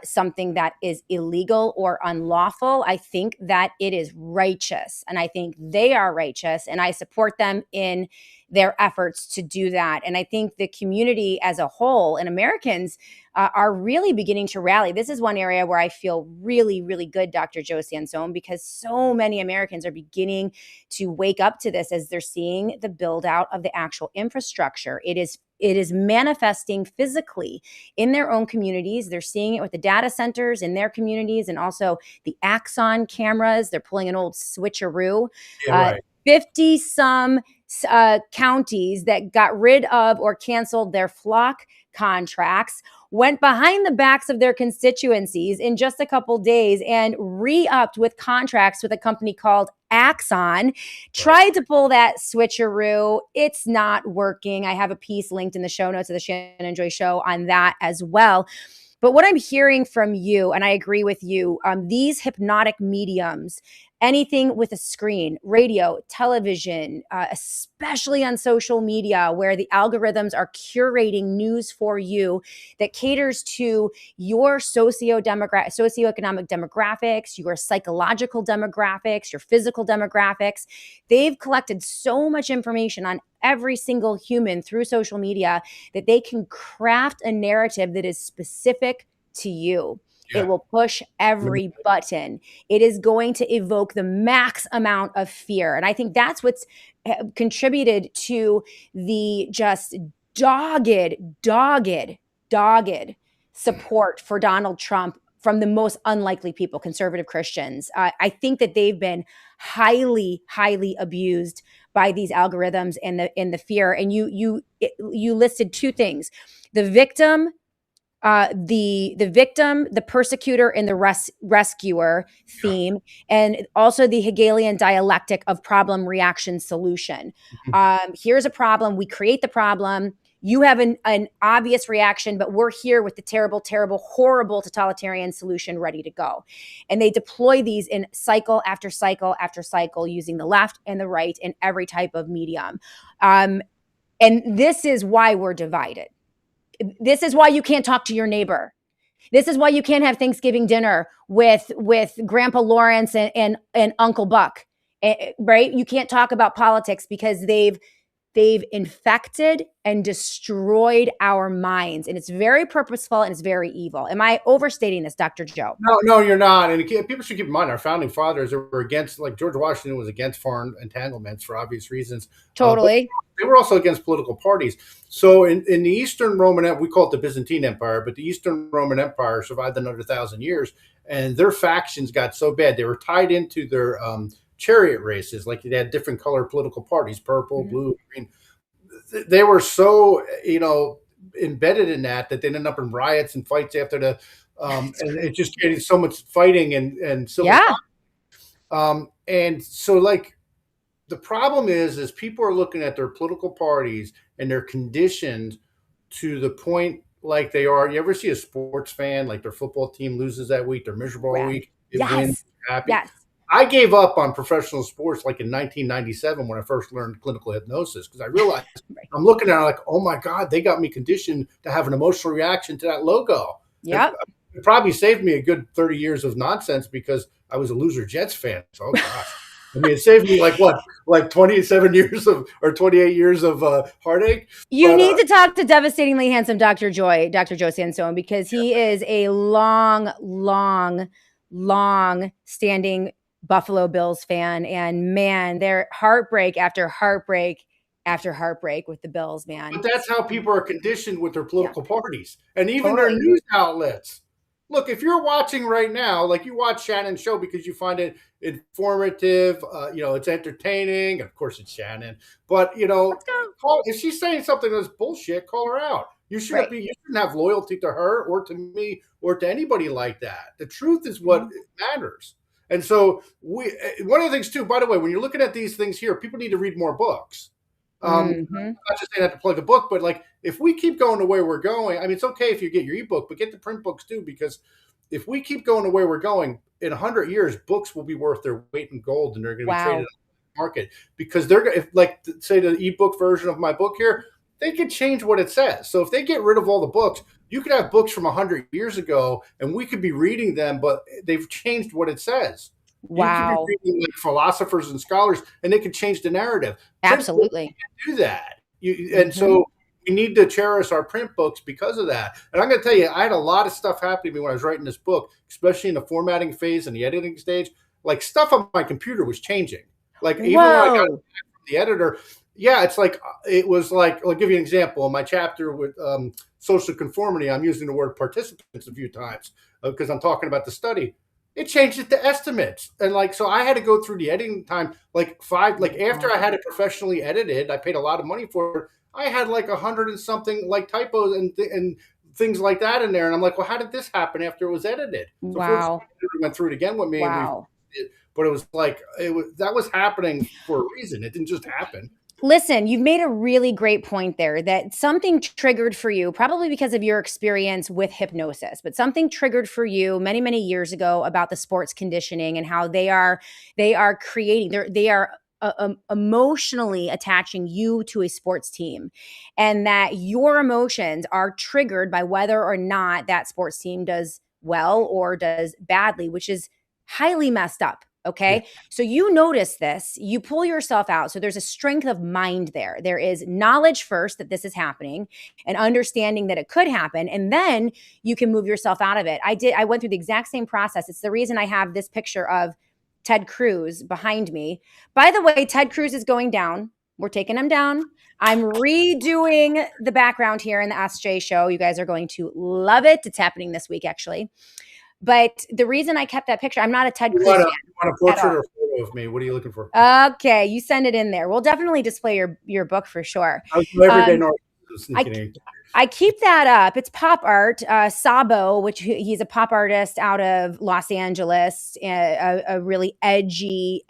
something that is illegal or unlawful. I think that it is righteous, and I think they are righteous, and I support them in their efforts to do that. And I think the community as a whole and Americans are really beginning to rally. This is one area where I feel really, really good, Dr. Joe Sansone, because so many Americans are beginning to wake up to this as they're seeing the build out of the actual infrastructure. It is manifesting physically in their own communities. They're seeing it with the data centers in their communities, and also the Axon cameras. They're pulling an old switcheroo. Yeah, right. 50 some counties that got rid of or canceled their flock contracts went behind the backs of their constituencies in just a couple days and re-upped with contracts with a company called Axon. Tried to pull that switcheroo. It's not working. I have a piece linked in the show notes of the Shannon Joy Show on that as well. But what I'm hearing from you, and I agree with you, these hypnotic mediums, anything with a screen, radio, television, especially on social media, where the algorithms are curating news for you that caters to your socioeconomic demographics, your psychological demographics, your physical demographics. They've collected so much information on every single human through social media that they can craft a narrative that is specific to you. Yeah. It will push every button. It is going to evoke the max amount of fear. And I think that's what's contributed to the just dogged support for Donald Trump from the most unlikely people, conservative Christians. I think that they've been highly abused by these algorithms and the fear. And you listed two things: the victim, the persecutor, and the rescuer theme, and also the Hegelian dialectic of problem, reaction, solution. Here's a problem. We create the problem. You have an obvious reaction, but we're here with the terrible, horrible totalitarian solution ready to go. And they deploy these in cycle after cycle after cycle, using the left and the right in every type of medium. And this is why we're divided. This is why you can't talk to your neighbor. This is why you can't have Thanksgiving dinner with Grandpa Lawrence and Uncle Buck, right? You can't talk about politics because they've infected and destroyed our minds. And it's very purposeful and it's very evil. Am I overstating this, Dr. Joe? No, you're not. And people should keep in mind, our founding fathers were against, like George Washington was against foreign entanglements for obvious reasons. Totally. They were also against political parties. So in the Eastern Roman, we call it the Byzantine Empire, but the Eastern Roman Empire survived another 1,000 years. And their factions got so bad, they were tied into their chariot races. Like they had different color political parties, purple, blue, green. They were so, embedded in that they ended up in riots and fights after the, and it just created so much fighting and civil conflict. And so, like, the problem is people are looking at their political parties and they're conditioned to the point like they are. You ever see a sports fan, like their football team loses that week, they're miserable all week, it wins, happy. Yes. I gave up on professional sports like in 1997 when I first learned clinical hypnosis, because I realized I'm looking at it like, oh my God, they got me conditioned to have an emotional reaction to that logo. Yep. It probably saved me a good 30 years of nonsense because I was a loser Jets fan. So, oh gosh. I mean, it saved me like 27 years of, or 28 years of heartache. You need to talk to devastatingly handsome Dr. Joe Sansone, because he is a long standing Buffalo Bills fan. And man, they're heartbreak after heartbreak after heartbreak with the Bills, man. But that's how people are conditioned with their political parties and even their news outlets. Look, if you're watching right now, like you watch Shannon's show because you find it informative, it's entertaining. Of course, it's Shannon. But, if she's saying something that's bullshit, call her out. You shouldn't have loyalty to her or to me or to anybody like that. The truth is what matters. And so one of the things, too, by the way, when you're looking at these things here, people need to read more books. I'm not just saying that to plug a book, but like if we keep going the way we're going, I mean, it's okay if you get your ebook, but get the print books too, because if we keep going the way we're going, in 100 years, books will be worth their weight in gold, and they're going to be traded on the market, because they're going to, say the ebook version of my book here, they could change what it says. So if they get rid of all the books, you could have books from 100 years ago and we could be reading them, but they've changed what it says. Wow. You could be reading like philosophers and scholars, and they could change the narrative. Absolutely. Do that. So we need to cherish our print books because of that. And I'm going to tell you, I had a lot of stuff happening to me when I was writing this book, especially in the formatting phase and the editing stage. Like stuff on my computer was changing. Like even when I got from the editor, it's like it was like, I'll give you an example. In my chapter with social conformity, I'm using the word participants a few times because I'm talking about the study. It changed it to estimates. And so I had to go through the editing time, after I had it professionally edited, I paid a lot of money for it. I had 100 and something typos and things like that in there. And I'm like, well, how did this happen after it was edited? So first I went through it again with me. Wow. But it was that was happening for a reason. It didn't just happen. Listen, you've made a really great point there, that something triggered for you, probably because of your experience with hypnosis, but something triggered for you many, many years ago about the sports conditioning and how they are emotionally attaching you to a sports team, and that your emotions are triggered by whether or not that sports team does well or does badly, which is highly messed up. Okay. Yeah. So you notice this, you pull yourself out. So there's a strength of mind there. There is knowledge first that this is happening and understanding that it could happen. And then you can move yourself out of it. I went through the exact same process. It's the reason I have this picture of Ted Cruz behind me. By the way, Ted Cruz is going down. We're taking him down. I'm redoing the background here in the SJ show. You guys are going to love it. It's happening this week, actually. But the reason I kept that picture, I'm not a Ted Cruz fan. You want a portrait or photo of me? What are you looking for? Okay, you send it in there. We'll definitely display your book for sure. I keep that up. It's pop art. Sabo, which he's a pop artist out of Los Angeles, a really edgy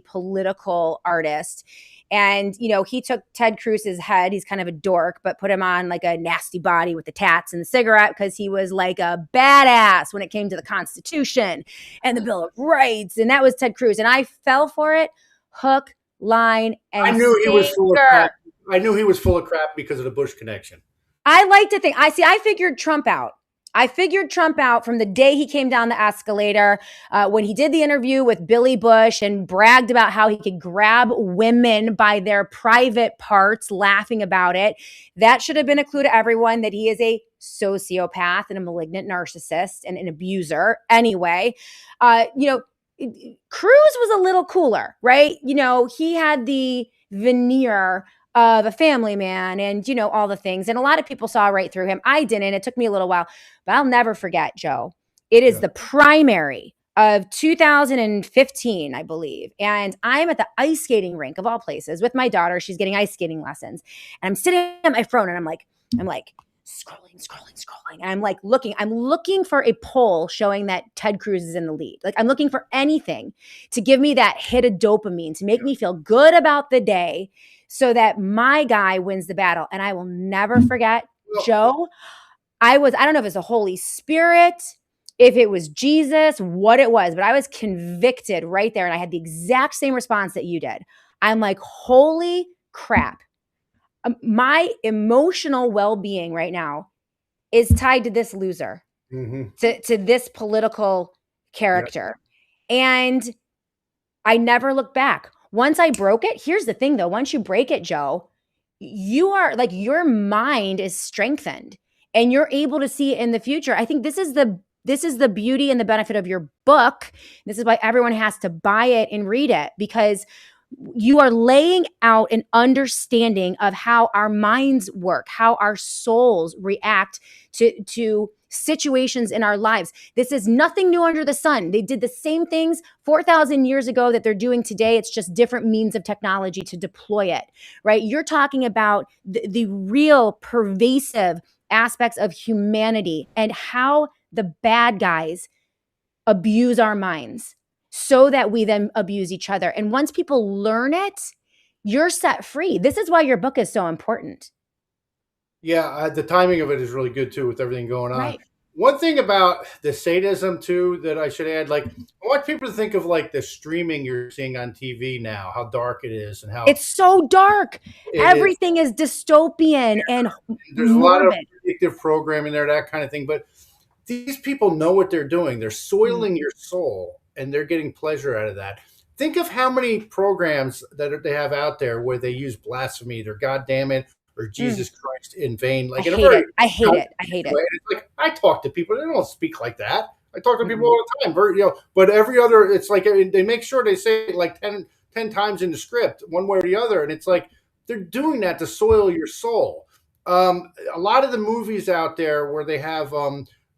political artist. And, he took Ted Cruz's head. He's kind of a dork, but put him on a nasty body with the tats and the cigarette, because he was like a badass when it came to the Constitution and the Bill of Rights. And that was Ted Cruz. And I fell for it, hook, line, and I knew he was full of crap. I knew he was full of crap because of the Bush connection. I like to think, I figured Trump out. I figured Trump out from the day he came down the escalator, when he did the interview with Billy Bush and bragged about how he could grab women by their private parts, laughing about it. That should have been a clue to everyone that he is a sociopath and a malignant narcissist and an abuser. Anyway, Cruz was a little cooler, right? He had the veneer of a family man and, all the things. And a lot of people saw right through him. I didn't. It took me a little while, but I'll never forget, Joe. It is the primary of 2015, I believe. And I'm at the ice skating rink of all places with my daughter. She's getting ice skating lessons. And I'm sitting at my phone and I'm like scrolling. And I'm looking for a poll showing that Ted Cruz is in the lead. I'm looking for anything to give me that hit of dopamine to make me feel good about the day, so that my guy wins the battle. And I will never forget, Joe, I don't know if it's the Holy Spirit, if it was Jesus, what it was, but I was convicted right there. And I had the exact same response that you did. I'm like, holy crap. My emotional well-being right now is tied to this loser, to this political character. Yep. And I never looked back. Once I broke it, here's the thing though, once you break it, Joe, you are like, your mind is strengthened and you're able to see it in the future. I think this is the beauty and the benefit of your book. This is why everyone has to buy it and read it, because you are laying out an understanding of how our minds work, how our souls react to situations in our lives. This is nothing new under the sun. They did the same things 4,000 years ago that they're doing today. It's just different means of technology to deploy it, right? You're talking about the real pervasive aspects of humanity and how the bad guys abuse our minds so that we then abuse each other. And once people learn it, you're set free. This is why your book is so important. Yeah, the timing of it is really good too with everything going on. Right. One thing about the sadism too that I should add, like, I want people to think of like the streaming you're seeing on TV now, how dark it is and how it's so dark. Everything is dystopian and there's morbid. A lot of predictive programming there, that kind of thing. But these people know what they're doing. They're soiling your soul and they're getting pleasure out of that. Think of how many programs that they have out there where they use blasphemy, or God damn it, or Jesus Christ in vain. Like, I hate it. It's like, I talk to people, they don't speak like that. I talk to people all the time, but every other, it's like they make sure they say it like 10 times in the script, one way or the other. And it's like, they're doing that to soil your soul. A lot of the movies out there where they have,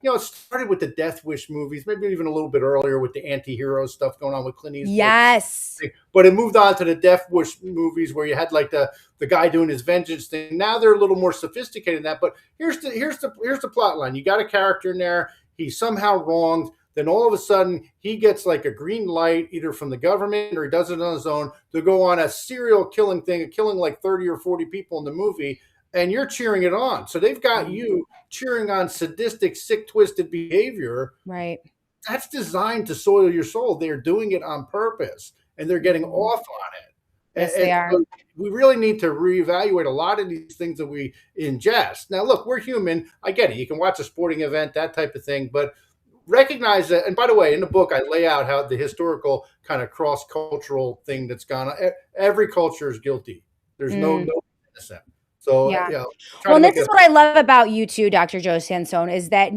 it started with the Death Wish movies, maybe even a little bit earlier with the anti-hero stuff going on with Clint Eastwood. Yes. But it moved on to the Death Wish movies where you had like the guy doing his vengeance thing. Now they're a little more sophisticated than that. But here's the plot line. You got a character in there. He's somehow wronged. Then all of a sudden he gets like a green light either from the government or he does it on his own to go on a serial killing thing, killing like 30 or 40 people in the movie. And you're cheering it on. So they've got you cheering on sadistic, sick, twisted behavior. Right. That's designed to soil your soul. They're doing it on purpose, and they're getting off on it. Yes, they are. So we really need to reevaluate a lot of these things that we ingest. Now, look, we're human. I get it. You can watch a sporting event, that type of thing. But recognize that. And by the way, in the book, I lay out how the historical kind of cross-cultural thing that's gone on. Every culture is guilty. There's no innocent. So, well, this is what I love about you too, Dr. Joe Sansone, is that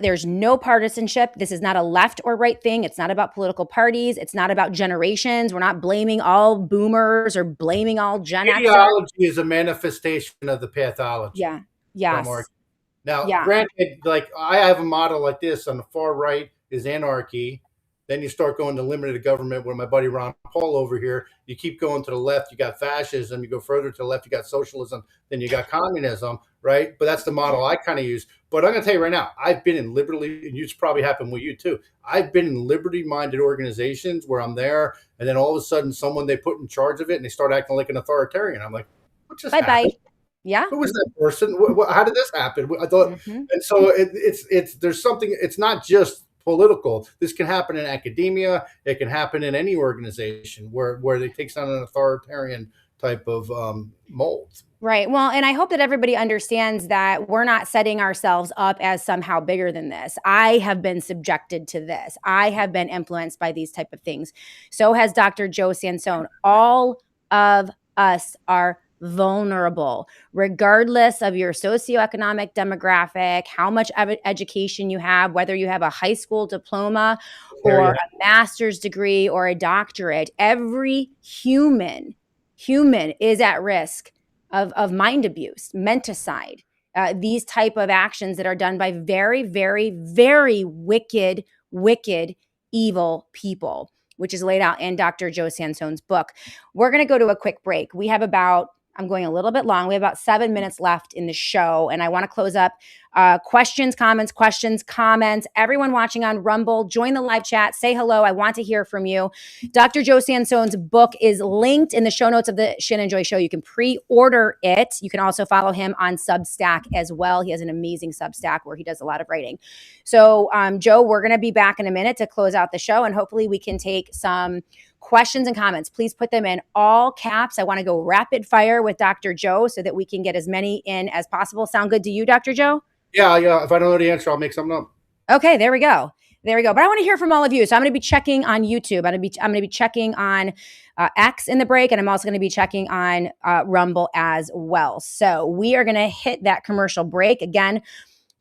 there's no partisanship. This is not a left or right thing. It's not about political parties. It's not about generations. We're not blaming all boomers or blaming all Gen X. Ideology is a manifestation of the pathology. Yeah. Yes. Now, granted, like I have a model like this on the far right is anarchy. Then you start going to limited government where my buddy Ron Paul over here, you keep going to the left, you got fascism, you go further to the left, you got socialism, then you got communism, right? But that's the model I kind of use. But I'm going to tell you right now, I've been in liberty, and it's probably happened with you too. I've been in liberty-minded organizations where I'm there, and then all of a sudden someone they put in charge of it, and they start acting like an authoritarian. I'm like, what just happened? Yeah. Who was that person? How did this happen? I thought, and so it's there's something, it's not just political. This can happen in academia. It can happen in any organization where it takes on an authoritarian type of mold. Right. Well, and I hope that everybody understands that we're not setting ourselves up as somehow bigger than this. I have been subjected to this. I have been influenced by these type of things. So has Dr. Joe Sansone. All of us are vulnerable, regardless of your socioeconomic demographic, how much education you have, whether you have a high school diploma or a master's degree or a doctorate. Every human is at risk of mind abuse, menticide, these type of actions that are done by very, very, very wicked, evil people, which is laid out in Dr. Joe Sansone's book. We're going to go to a quick break. We have I'm going a little bit long. We have about 7 minutes left in the show, and I want to close up Questions, comments. Everyone watching on Rumble, join the live chat. Say hello. I want to hear from you. Dr. Joe Sansone's book is linked in the show notes of the Shannon Joy Show. You can pre-order it. You can also follow him on Substack as well. He has an amazing Substack where he does a lot of writing. So, Joe, we're going to be back in a minute to close out the show, and hopefully we can take some questions and comments. Please put them in all caps. I want to go rapid fire with Dr. Joe so that we can get as many in as possible. Sound good to you, Dr. Joe? Yeah. If I don't know the answer, I'll make something up. Okay, there we go. But I want to hear from all of you. So I'm going to be checking on YouTube. I'm going to be checking on X in the break, and I'm also going to be checking on Rumble as well. So we are going to hit that commercial break again.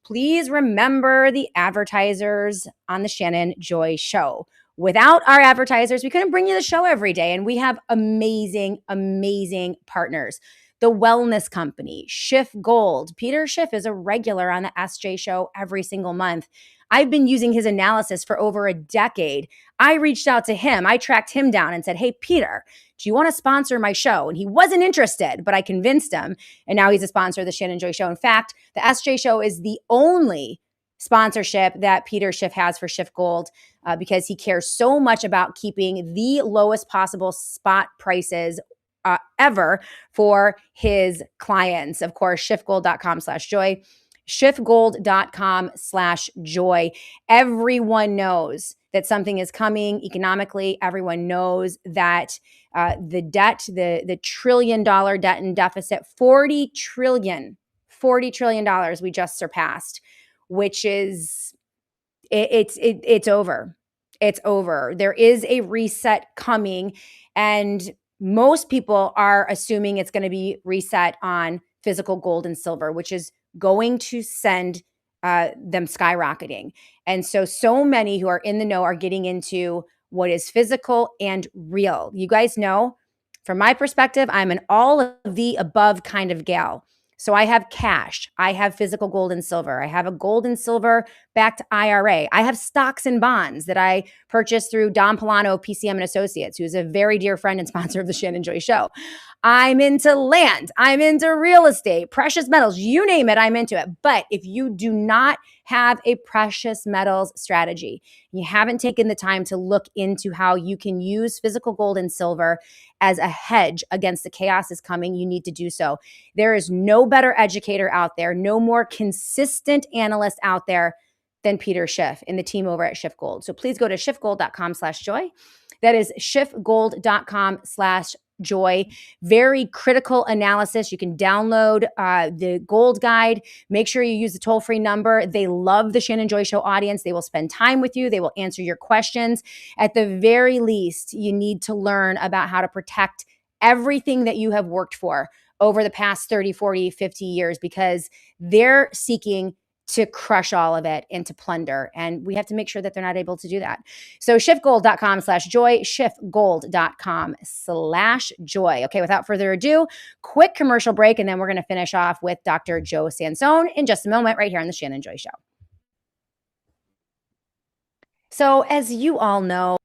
Please remember the advertisers on the Shannon Joy Show. Without our advertisers, we couldn't bring you the show every day. And we have amazing, amazing partners. The Wellness Company, Schiff Gold. Peter Schiff is a regular on the SJ Show every single month. I've been using his analysis for over a decade. I reached out to him. I tracked him down and said, hey, Peter, do you want to sponsor my show? And he wasn't interested, but I convinced him. And now he's a sponsor of the Shannon Joy Show. In fact, the SJ Show is the only sponsorship that Peter Schiff has for Schiff Gold because he cares so much about keeping the lowest possible spot prices ever for his clients. Of course, schiffgold.com/joy, schiffgold.com/joy. Everyone knows that something is coming economically. Everyone knows that the debt, the $1 trillion debt and deficit, $40 trillion we just surpassed, which is, it's over. It's over. There is a reset coming, and most people are assuming it's going to be reset on physical gold and silver, which is going to send them skyrocketing. And so many who are in the know are getting into what is physical and real. You guys know, from my perspective, I'm an all of the above kind of gal. So I have cash. I have physical gold and silver. I have a gold and silver backed IRA. I have stocks and bonds that I purchased through Don Polano, PCM and Associates, who's a very dear friend and sponsor of the Shannon Joy Show. I'm into land. I'm into real estate, precious metals, you name it, I'm into it. But if you do not have a precious metals strategy, you haven't taken the time to look into how you can use physical gold and silver as a hedge against the chaos that's coming, you need to do so. There is no better educator out there, no more consistent analyst out there than Peter Schiff and the team over at Schiff Gold. So please go to schiffgold.com/joy. That is schiffgold.com/joy. Very critical analysis. You can download the gold guide. Make sure you use the toll-free number. They love the Shannon Joy Show audience. They will spend time with you. They will answer your questions. At the very least, you need to learn about how to protect everything that you have worked for over the past 30, 40, 50 years, because they're seeking to crush all of it and to plunder. And we have to make sure that they're not able to do that. So schiffgold.com/joy, schiffgold.com/joy. Okay, without further ado, quick commercial break, and then we're going to finish off with Dr. Joe Sansone in just a moment right here on the Shannon Joy Show. So as you all know,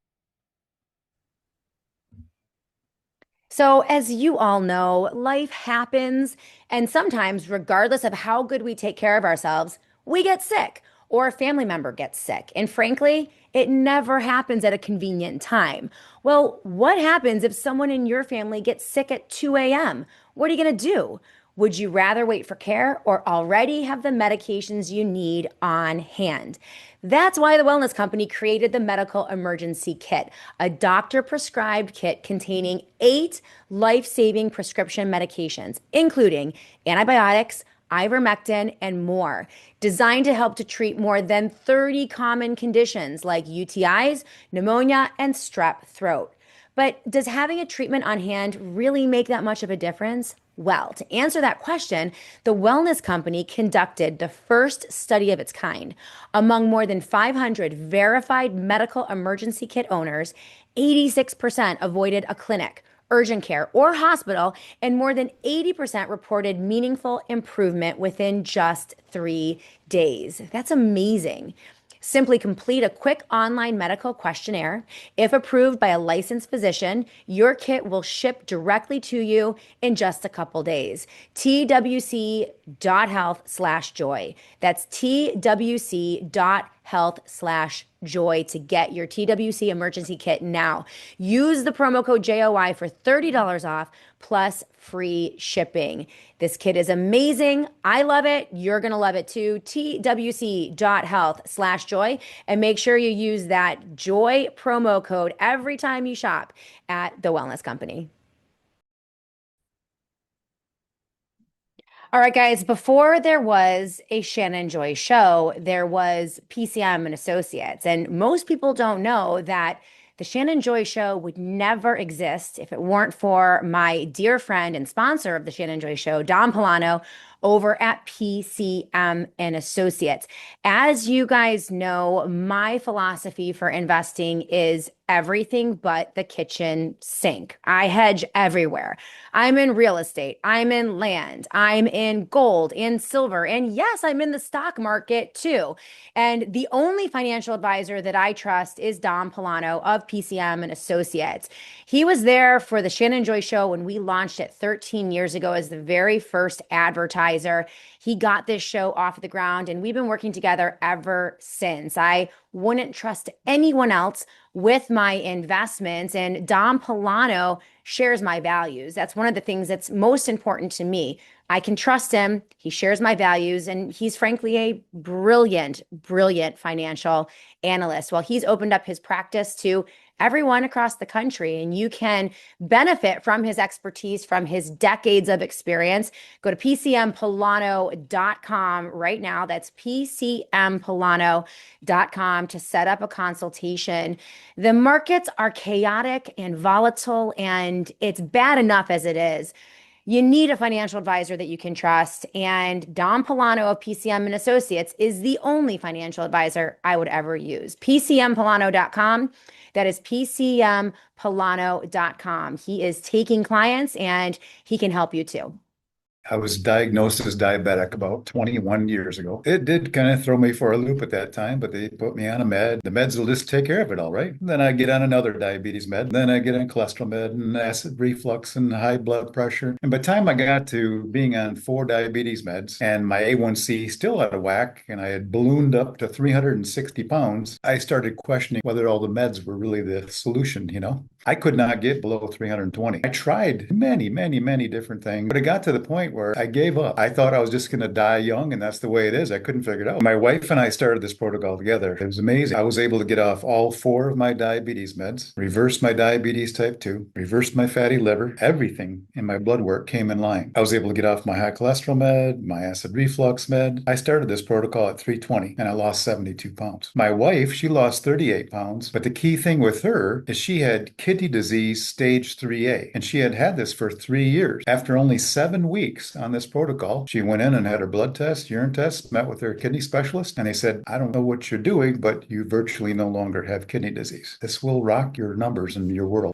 life happens, and sometimes, regardless of how good we take care of ourselves, we get sick or a family member gets sick. And frankly, it never happens at a convenient time. Well, what happens if someone in your family gets sick at 2 a.m.? What are you going to do? Would you rather wait for care or already have the medications you need on hand? That's why the Wellness Company created the Medical Emergency Kit, a doctor-prescribed kit containing 8 life-saving prescription medications, including antibiotics, ivermectin, and more, designed to help to treat more than 30 common conditions like UTIs, pneumonia, and strep throat. But does having a treatment on hand really make that much of a difference? Well, to answer that question, the Wellness Company conducted the first study of its kind. Among more than 500 verified medical emergency kit owners, 86% avoided a clinic, urgent care, or hospital, and more than 80% reported meaningful improvement within just 3 days. That's amazing. Simply complete a quick online medical questionnaire. If approved by a licensed physician, your kit will ship directly to you in just a couple days. twc.health/joy. That's twc.health/joy to get your TWC emergency kit now. Use the promo code JOY for $30 off plus free shipping. This kit is amazing. I love it. You're going to love it too. twc.health/joy. And make sure you use that JOY promo code every time you shop at The Wellness Company. All right, guys, before there was a Shannon Joy show, there was PCM and Associates. And most people don't know that the Shannon Joy show would never exist if it weren't for my dear friend and sponsor of the Shannon Joy show, Don Polano, over at PCM and Associates. As you guys know, my philosophy for investing is everything but the kitchen sink. I hedge everywhere. I'm in real estate. I'm in land. I'm in gold, in silver. And yes, I'm in the stock market too. And the only financial advisor that I trust is Don Polano of PCM and Associates. He was there for the Shannon Joy show when we launched it 13 years ago as the very first advertiser. He got this show off the ground and we've been working together ever since. I wouldn't trust anyone else with my investments, and Don Polano shares my values. That's one of the things that's most important to me. I can trust him. He shares my values, and he's frankly a brilliant, brilliant financial analyst. Well, he's opened up his practice to everyone across the country, and you can benefit from his expertise, from his decades of experience. Go to PCMPolano.com right now. That's PCMPolano.com to set up a consultation. The markets are chaotic and volatile, and it's bad enough as it is. You need a financial advisor that you can trust. And Don Polano of PCM and Associates is the only financial advisor I would ever use. PCMPolano.com. That is PCMPolano.com. He is taking clients and he can help you too. I was diagnosed as diabetic about 21 years ago. It did kind of throw me for a loop at that time, but they put me on a med. The meds will just take care of it all, right? Then I get on another diabetes med. Then I get on cholesterol med and acid reflux and high blood pressure. And by the time I got to being on 4 diabetes meds and my A1C still out of whack, and I had ballooned up to 360 pounds, I started questioning whether all the meds were really the solution, you know? I could not get below 320. I tried many, many, many different things, but it got to the point where I gave up. I thought I was just going to die young, and that's the way it is. I couldn't figure it out. My wife and I started this protocol together. It was amazing. I was able to get off all 4 of my diabetes meds, reverse my diabetes type 2, reverse my fatty liver. Everything in my blood work came in line. I was able to get off my high cholesterol med, my acid reflux med. I started this protocol at 320, and I lost 72 pounds. My wife, she lost 38 pounds, but the key thing with her is she had kidney disease stage 3A, and she had had this for 3 years. After only 7 weeks on this protocol, she went in and had her blood test, urine test, met with her kidney specialist, and they said, I don't know what you're doing, but you virtually no longer have kidney disease. This will rock your numbers and your world.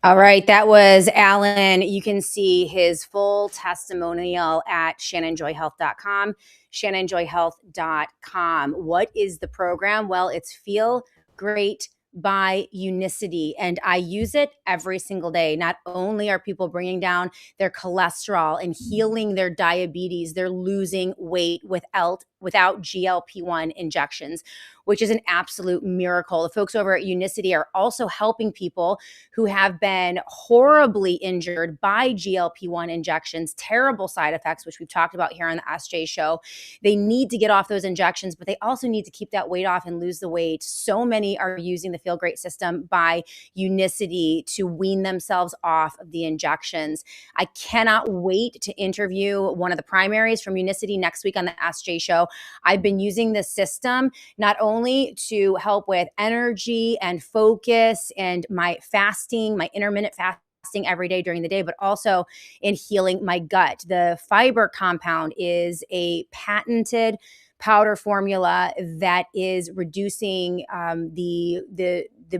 All right, that was Alan. You can see his full testimonial at shannonjoyhealth.com, shannonjoyhealth.com. What is the program? Well, it's Feel Great by Unicity, and I use it every single day. Not only are people bringing down their cholesterol and healing their diabetes, they're losing weight without GLP-1 injections, which is an absolute miracle. The folks over at Unicity are also helping people who have been horribly injured by GLP-1 injections, terrible side effects, which we've talked about here on the SJ show. They need to get off those injections, but they also need to keep that weight off and lose the weight. So many are using the Feel Great system by Unicity to wean themselves off of the injections. I cannot wait to interview one of the primaries from Unicity next week on the SJ show. I've been using this system not only to help with energy and focus and my fasting, my intermittent fasting every day during the day, but also in healing my gut. The fiber compound is a patented powder formula that is reducing the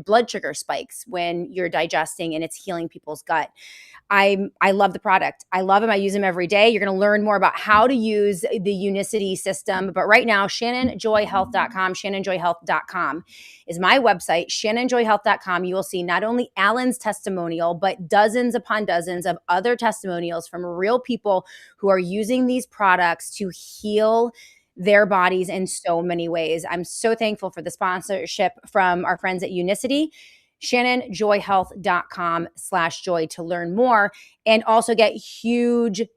blood sugar spikes when you're digesting, and it's healing people's gut. I love the product. I love them. I use them every day. You're going to learn more about how to use the Unicity system. But right now, shannonjoyhealth.com, shannonjoyhealth.com is my website, shannonjoyhealth.com. You will see not only Alan's testimonial, but dozens upon dozens of other testimonials from real people who are using these products to heal their bodies in so many ways. I'm so thankful for the sponsorship from our friends at Unicity. shannonjoyhealth.com/joy to learn more, and also get huge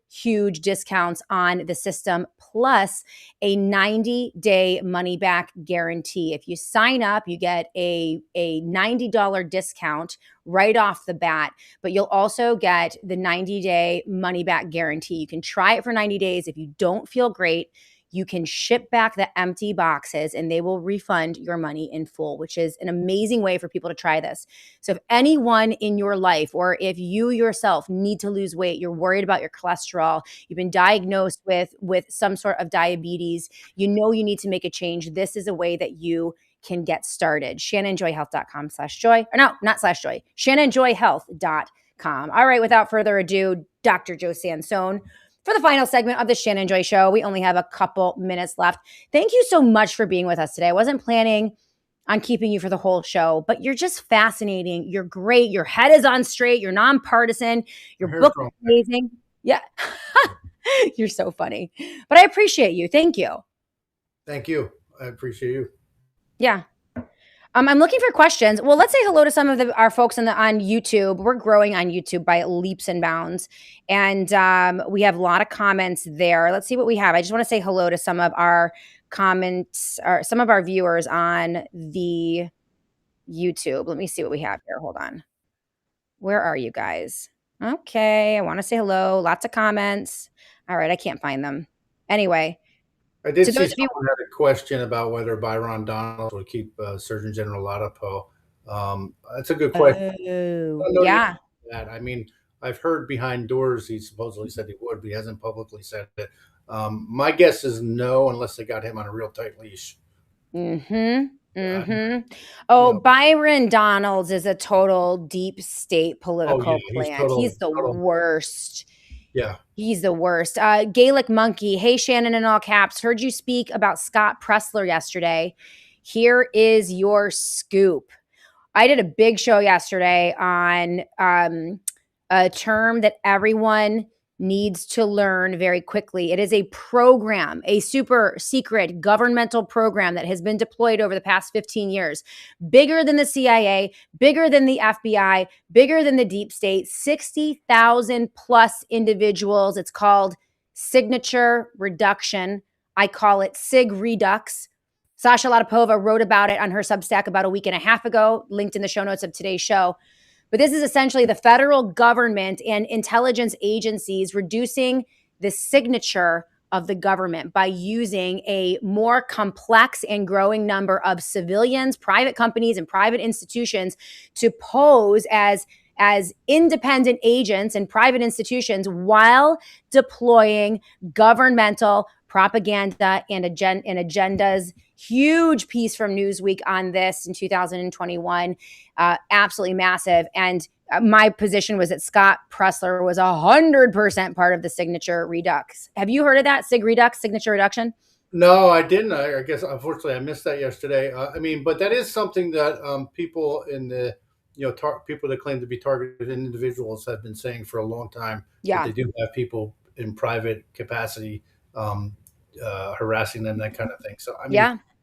discounts on the system, plus a 90-day money back guarantee. If you sign up, you get a $90 discount right off the bat, but you'll also get the 90-day money back guarantee. You can try it for 90 days. If you don't feel great, you can ship back the empty boxes and they will refund your money in full, which is an amazing way for people to try this. So if anyone in your life, or if you yourself need to lose weight, you're worried about your cholesterol, you've been diagnosed with some sort of diabetes, you know you need to make a change, this is a way that you can get started. shannonjoyhealth.com/joy. Or no, not /joy. shannonjoyhealth.com. All right, without further ado, Dr. Joe Sansone, for the final segment of the Shannon Joy Show. We only have a couple minutes left. Thank you so much for being with us today. I wasn't planning on keeping you for the whole show, but you're just fascinating. You're great. Your head is on straight. You're nonpartisan. Your book is amazing. Yeah. You're so funny. But I appreciate you. Thank you. Thank you. I appreciate you. Yeah. I'm looking for questions. Well, let's say hello to some of our folks on YouTube. We're growing on YouTube by leaps and bounds. And we have a lot of comments there. Let's see what we have. I just want to say hello to some of our comments, or some of our viewers on the YouTube. Let me see what we have here. Hold on. Where are you guys? Okay. I want to say hello. Lots of comments. All right. I can't find them. Anyway. I did see someone had a question about whether Byron Donalds would keep Surgeon General Ladapo. That's a good question. Yeah. I mean, I've heard behind doors he supposedly said he would, but he hasn't publicly said it. My guess is no, unless they got him on a real tight leash. Byron Donalds is a total deep state political plant. He's the worst. Yeah. He's the worst. Gaelic Monkey. Hey, Shannon, in all caps. Heard you speak about Scott Pressler yesterday. Here is your scoop. I did a big show yesterday on a term that everyone needs to learn very quickly. It is a program, a super secret governmental program that has been deployed over the past 15 years. Bigger than the CIA, bigger than the FBI, bigger than the deep state, 60,000 plus individuals. It's called signature reduction. I call it Sig Redux. Sasha Latapova wrote about it on her Substack about a week and a half ago, linked in the show notes of today's show. But this is essentially the federal government and intelligence agencies reducing the signature of the government by using a more complex and growing number of civilians, private companies, and private institutions to pose as independent agents and private institutions while deploying governmental propaganda and agendas. Huge piece from Newsweek on this in 2021. Absolutely massive. And my position was that Scott Pressler was 100% part of the signature redux. Have you heard of that? Sig Redux, signature reduction? No, I didn't. I guess, unfortunately, I missed that yesterday. But that is something that people in the, people that claim to be targeted individuals have been saying for a long time. Yeah. They do have people in private capacity harassing them, that kind of thing. So,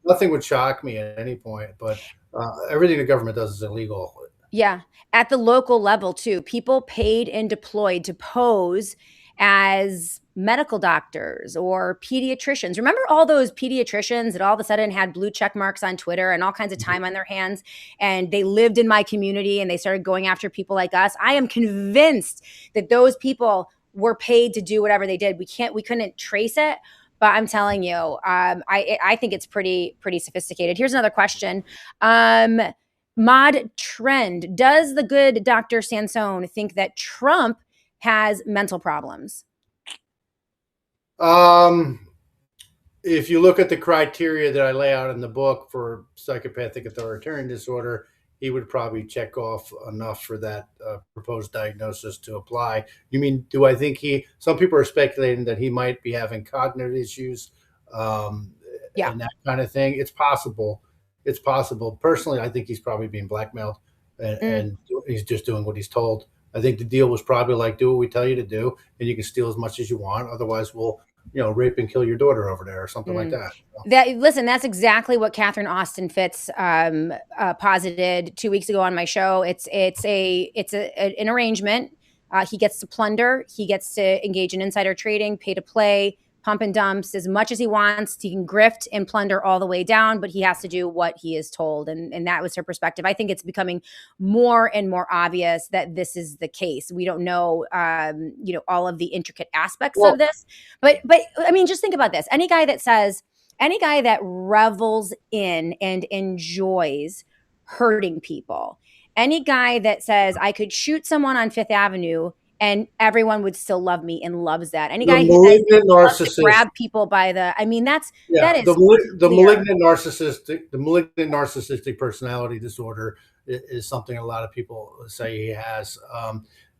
nothing would shock me at any point, but everything the government does is illegal. Yeah. At the local level, too, people paid and deployed to pose as medical doctors or pediatricians. Remember all those pediatricians that all of a sudden had blue check marks on Twitter and all kinds of time on their hands, and they lived in my community and they started going after people like us? I am convinced that those people were paid to do whatever they did. We couldn't trace it, but I'm telling you, I think it's pretty sophisticated. Here's another question. Mod Trend, does the good Dr. Sansone think that Trump has mental problems? if you look at the criteria that I lay out in the book for psychopathic authoritarian disorder, he would probably check off enough for that proposed diagnosis to apply. You mean, do I think some people are speculating that he might be having cognitive issues and that kind of thing? It's possible. It's possible. Personally, I think he's probably being blackmailed and he's just doing what he's told. I think the deal was probably like, do what we tell you to do, and you can steal as much as you want. Otherwise, we'll rape and kill your daughter over there or something like that. Listen, that's exactly what Catherine Austin Fitz posited 2 weeks ago on my show. It's an arrangement. He gets to plunder. He gets to engage in insider trading, pay to play, pump and dumps as much as he wants. He can grift and plunder all the way down, but he has to do what he is told. And that was her perspective. I think it's becoming more and more obvious that this is the case. We don't know, all of the intricate aspects of this, but I mean, just think about this. Any guy that revels in and enjoys hurting people, any guy that says I could shoot someone on Fifth Avenue and everyone would still love me and loves that. Any guy who says narcissist, grab people by that is the malignant narcissistic personality disorder is something a lot of people say he has.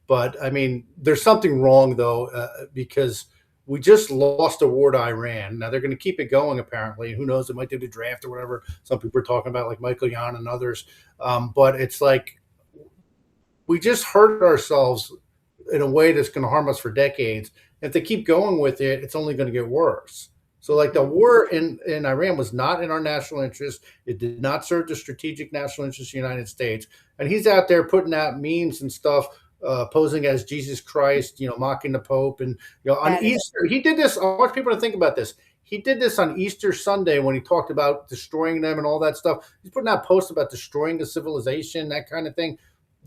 But I mean, there's something wrong though, because we just lost a war to Iran. Now they're going to keep it going apparently. Who knows? It might do the draft or whatever. Some people are talking about, like Michael Yon and others. But it's like we just hurt ourselves in a way that's going to harm us for decades. If they keep going with it, it's only going to get worse. So like the war in Iran was not in our national interest. It did not serve the strategic national interest of the United States. And he's out there putting out memes and stuff, posing as Jesus Christ, mocking the Pope. And on Easter, he did this. I want people to think about this. He did this on Easter Sunday when he talked about destroying them and all that stuff. He's putting out posts about destroying the civilization, that kind of thing.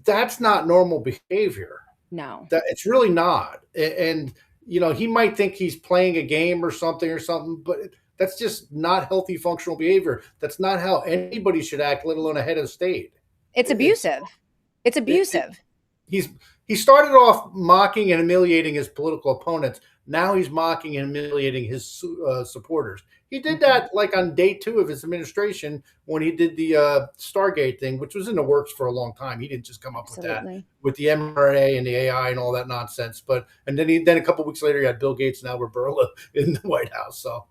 That's not normal behavior. No, it's really not. And, he might think he's playing a game or something, but that's just not healthy functional behavior. That's not how anybody should act, let alone a head of state. It's abusive. It's abusive. He started off mocking and humiliating his political opponents. Now he's mocking and humiliating his supporters. He did that like on day 2 of his administration when he did the Stargate thing, which was in the works for a long time. He didn't just come up with that with the mRNA and the AI and all that nonsense. And then a couple of weeks later, he had Bill Gates and Albert Bourla in the White House. So,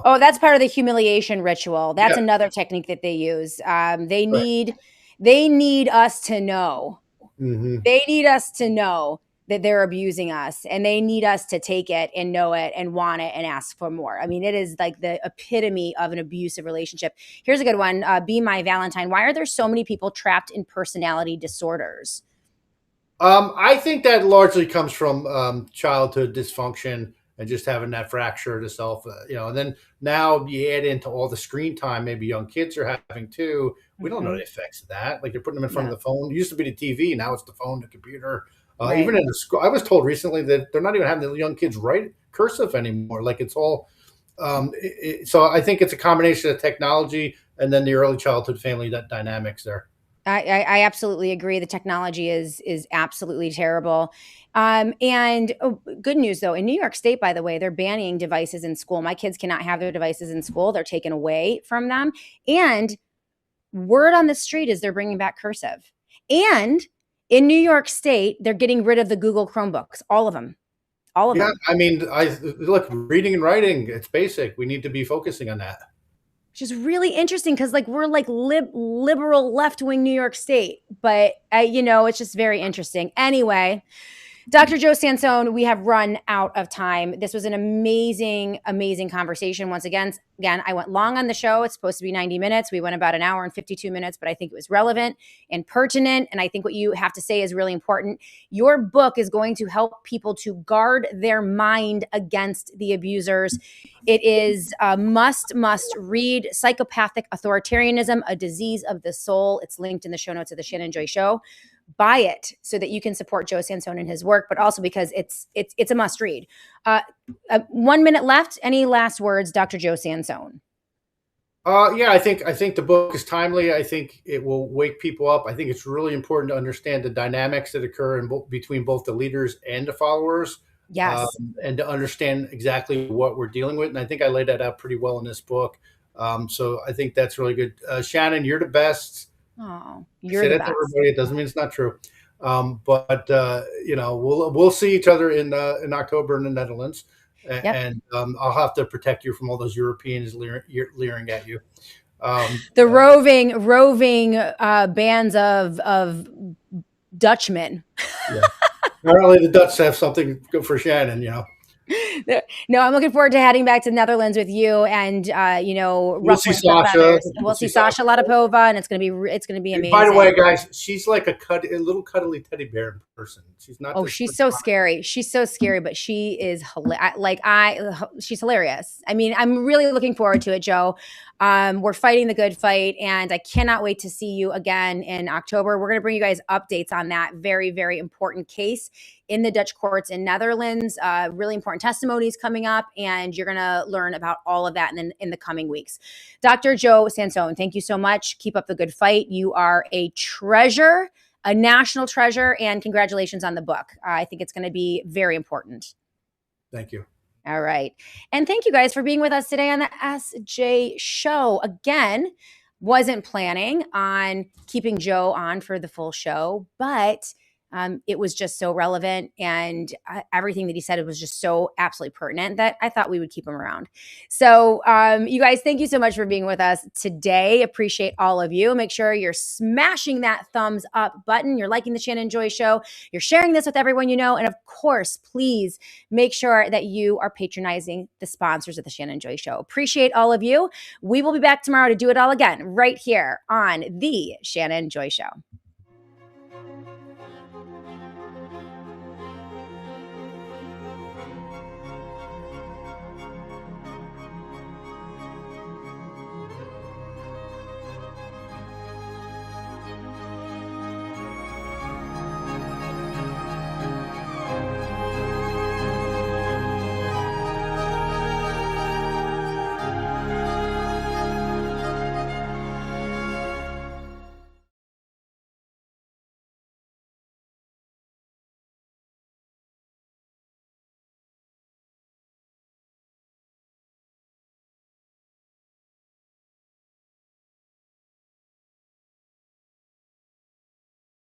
Oh, that's part of the humiliation ritual. That's another technique that they use. They need us to know. Mm-hmm. They need us to know that they're abusing us, and they need us to take it and know it and want it and ask for more. I mean, it is like the epitome of an abusive relationship. Here's a good one. Be My Valentine. Why are there so many people trapped in personality disorders? I think that largely comes from childhood dysfunction and just having that fracture of the self, and then now you add into all the screen time maybe young kids are having too. We don't know the effects of that. Like you're putting them in front of the phone. It used to be the TV. Now it's the phone, the computer. Even in the school, I was told recently that they're not even having the young kids write cursive anymore. Like it's all. So I think it's a combination of technology and then the early childhood family dynamics there. I absolutely agree. The technology is absolutely terrible. Good news though, in New York State, by the way, they're banning devices in school. My kids cannot have their devices in school. They're taken away from them. And word on the street is they're bringing back cursive. And in New York State, they're getting rid of the Google Chromebooks, all of them. All of them. I mean, look, reading and writing, it's basic. We need to be focusing on that. Which is really interesting because we're like liberal left-wing New York State. But, it's just very interesting. Anyway, Dr. Joe Sansone, we have run out of time. This was an amazing, amazing conversation. Once again, I went long on the show. It's supposed to be 90 minutes. We went about an hour and 52 minutes, but I think it was relevant and pertinent. And I think what you have to say is really important. Your book is going to help people to guard their mind against the abusers. It is a must read. Psychopathic Authoritarianism, A Disease of the Soul. It's linked in the show notes of the Shannon Joy Show. Buy it so that you can support Joe Sansone and his work, but also because it's a must read. 1 minute left. Any last words, Dr. Joe Sansone? I think the book is timely. I think it will wake people up. I think it's really important to understand the dynamics that occur between both the leaders and the followers. Yes. and to understand exactly what we're dealing with. And I think I laid that out pretty well in this book. So I think that's really good. Shannon, you're the best. Oh, I you're say the that to best. everybody. It doesn't mean it's not true. But we'll see each other in October in the Netherlands, Yep. and I'll have to protect you from all those Europeans leering at you. The roving bands of Dutchmen. Yeah. Apparently, the Dutch have something good for Shannon. No, I'm looking forward to heading back to Netherlands with you, and We'll see ruffling some Sasha. feathers. We'll see Sasha Latapova, and it's gonna be amazing. By the way, guys, she's like a little cuddly teddy bear in person. She's not. Oh, she's so scary. She's so scary, but she is she's hilarious. I mean, I'm really looking forward to it, Joe. We're fighting the good fight, and I cannot wait to see you again in October. We're going to bring you guys updates on that very, very important case in the Dutch courts in Netherlands. Really important testimonies coming up, and you're going to learn about all of that in the coming weeks. Dr. Joe Sansone, thank you so much. Keep up the good fight. You are a treasure, a national treasure, and congratulations on the book. I think it's going to be very important. Thank you. All right. And thank you guys for being with us today on the SJ Show. Again, wasn't planning on keeping Joe on for the full show, but it was just so relevant, and everything that he said was just so absolutely pertinent that I thought we would keep him around. So you guys, thank you so much for being with us today. Appreciate all of you. Make sure you're smashing that thumbs up button. You're liking the Shannon Joy Show. You're sharing this with everyone you know. And of course, please make sure that you are patronizing the sponsors of the Shannon Joy Show. Appreciate all of you. We will be back tomorrow to do it all again right here on the Shannon Joy Show.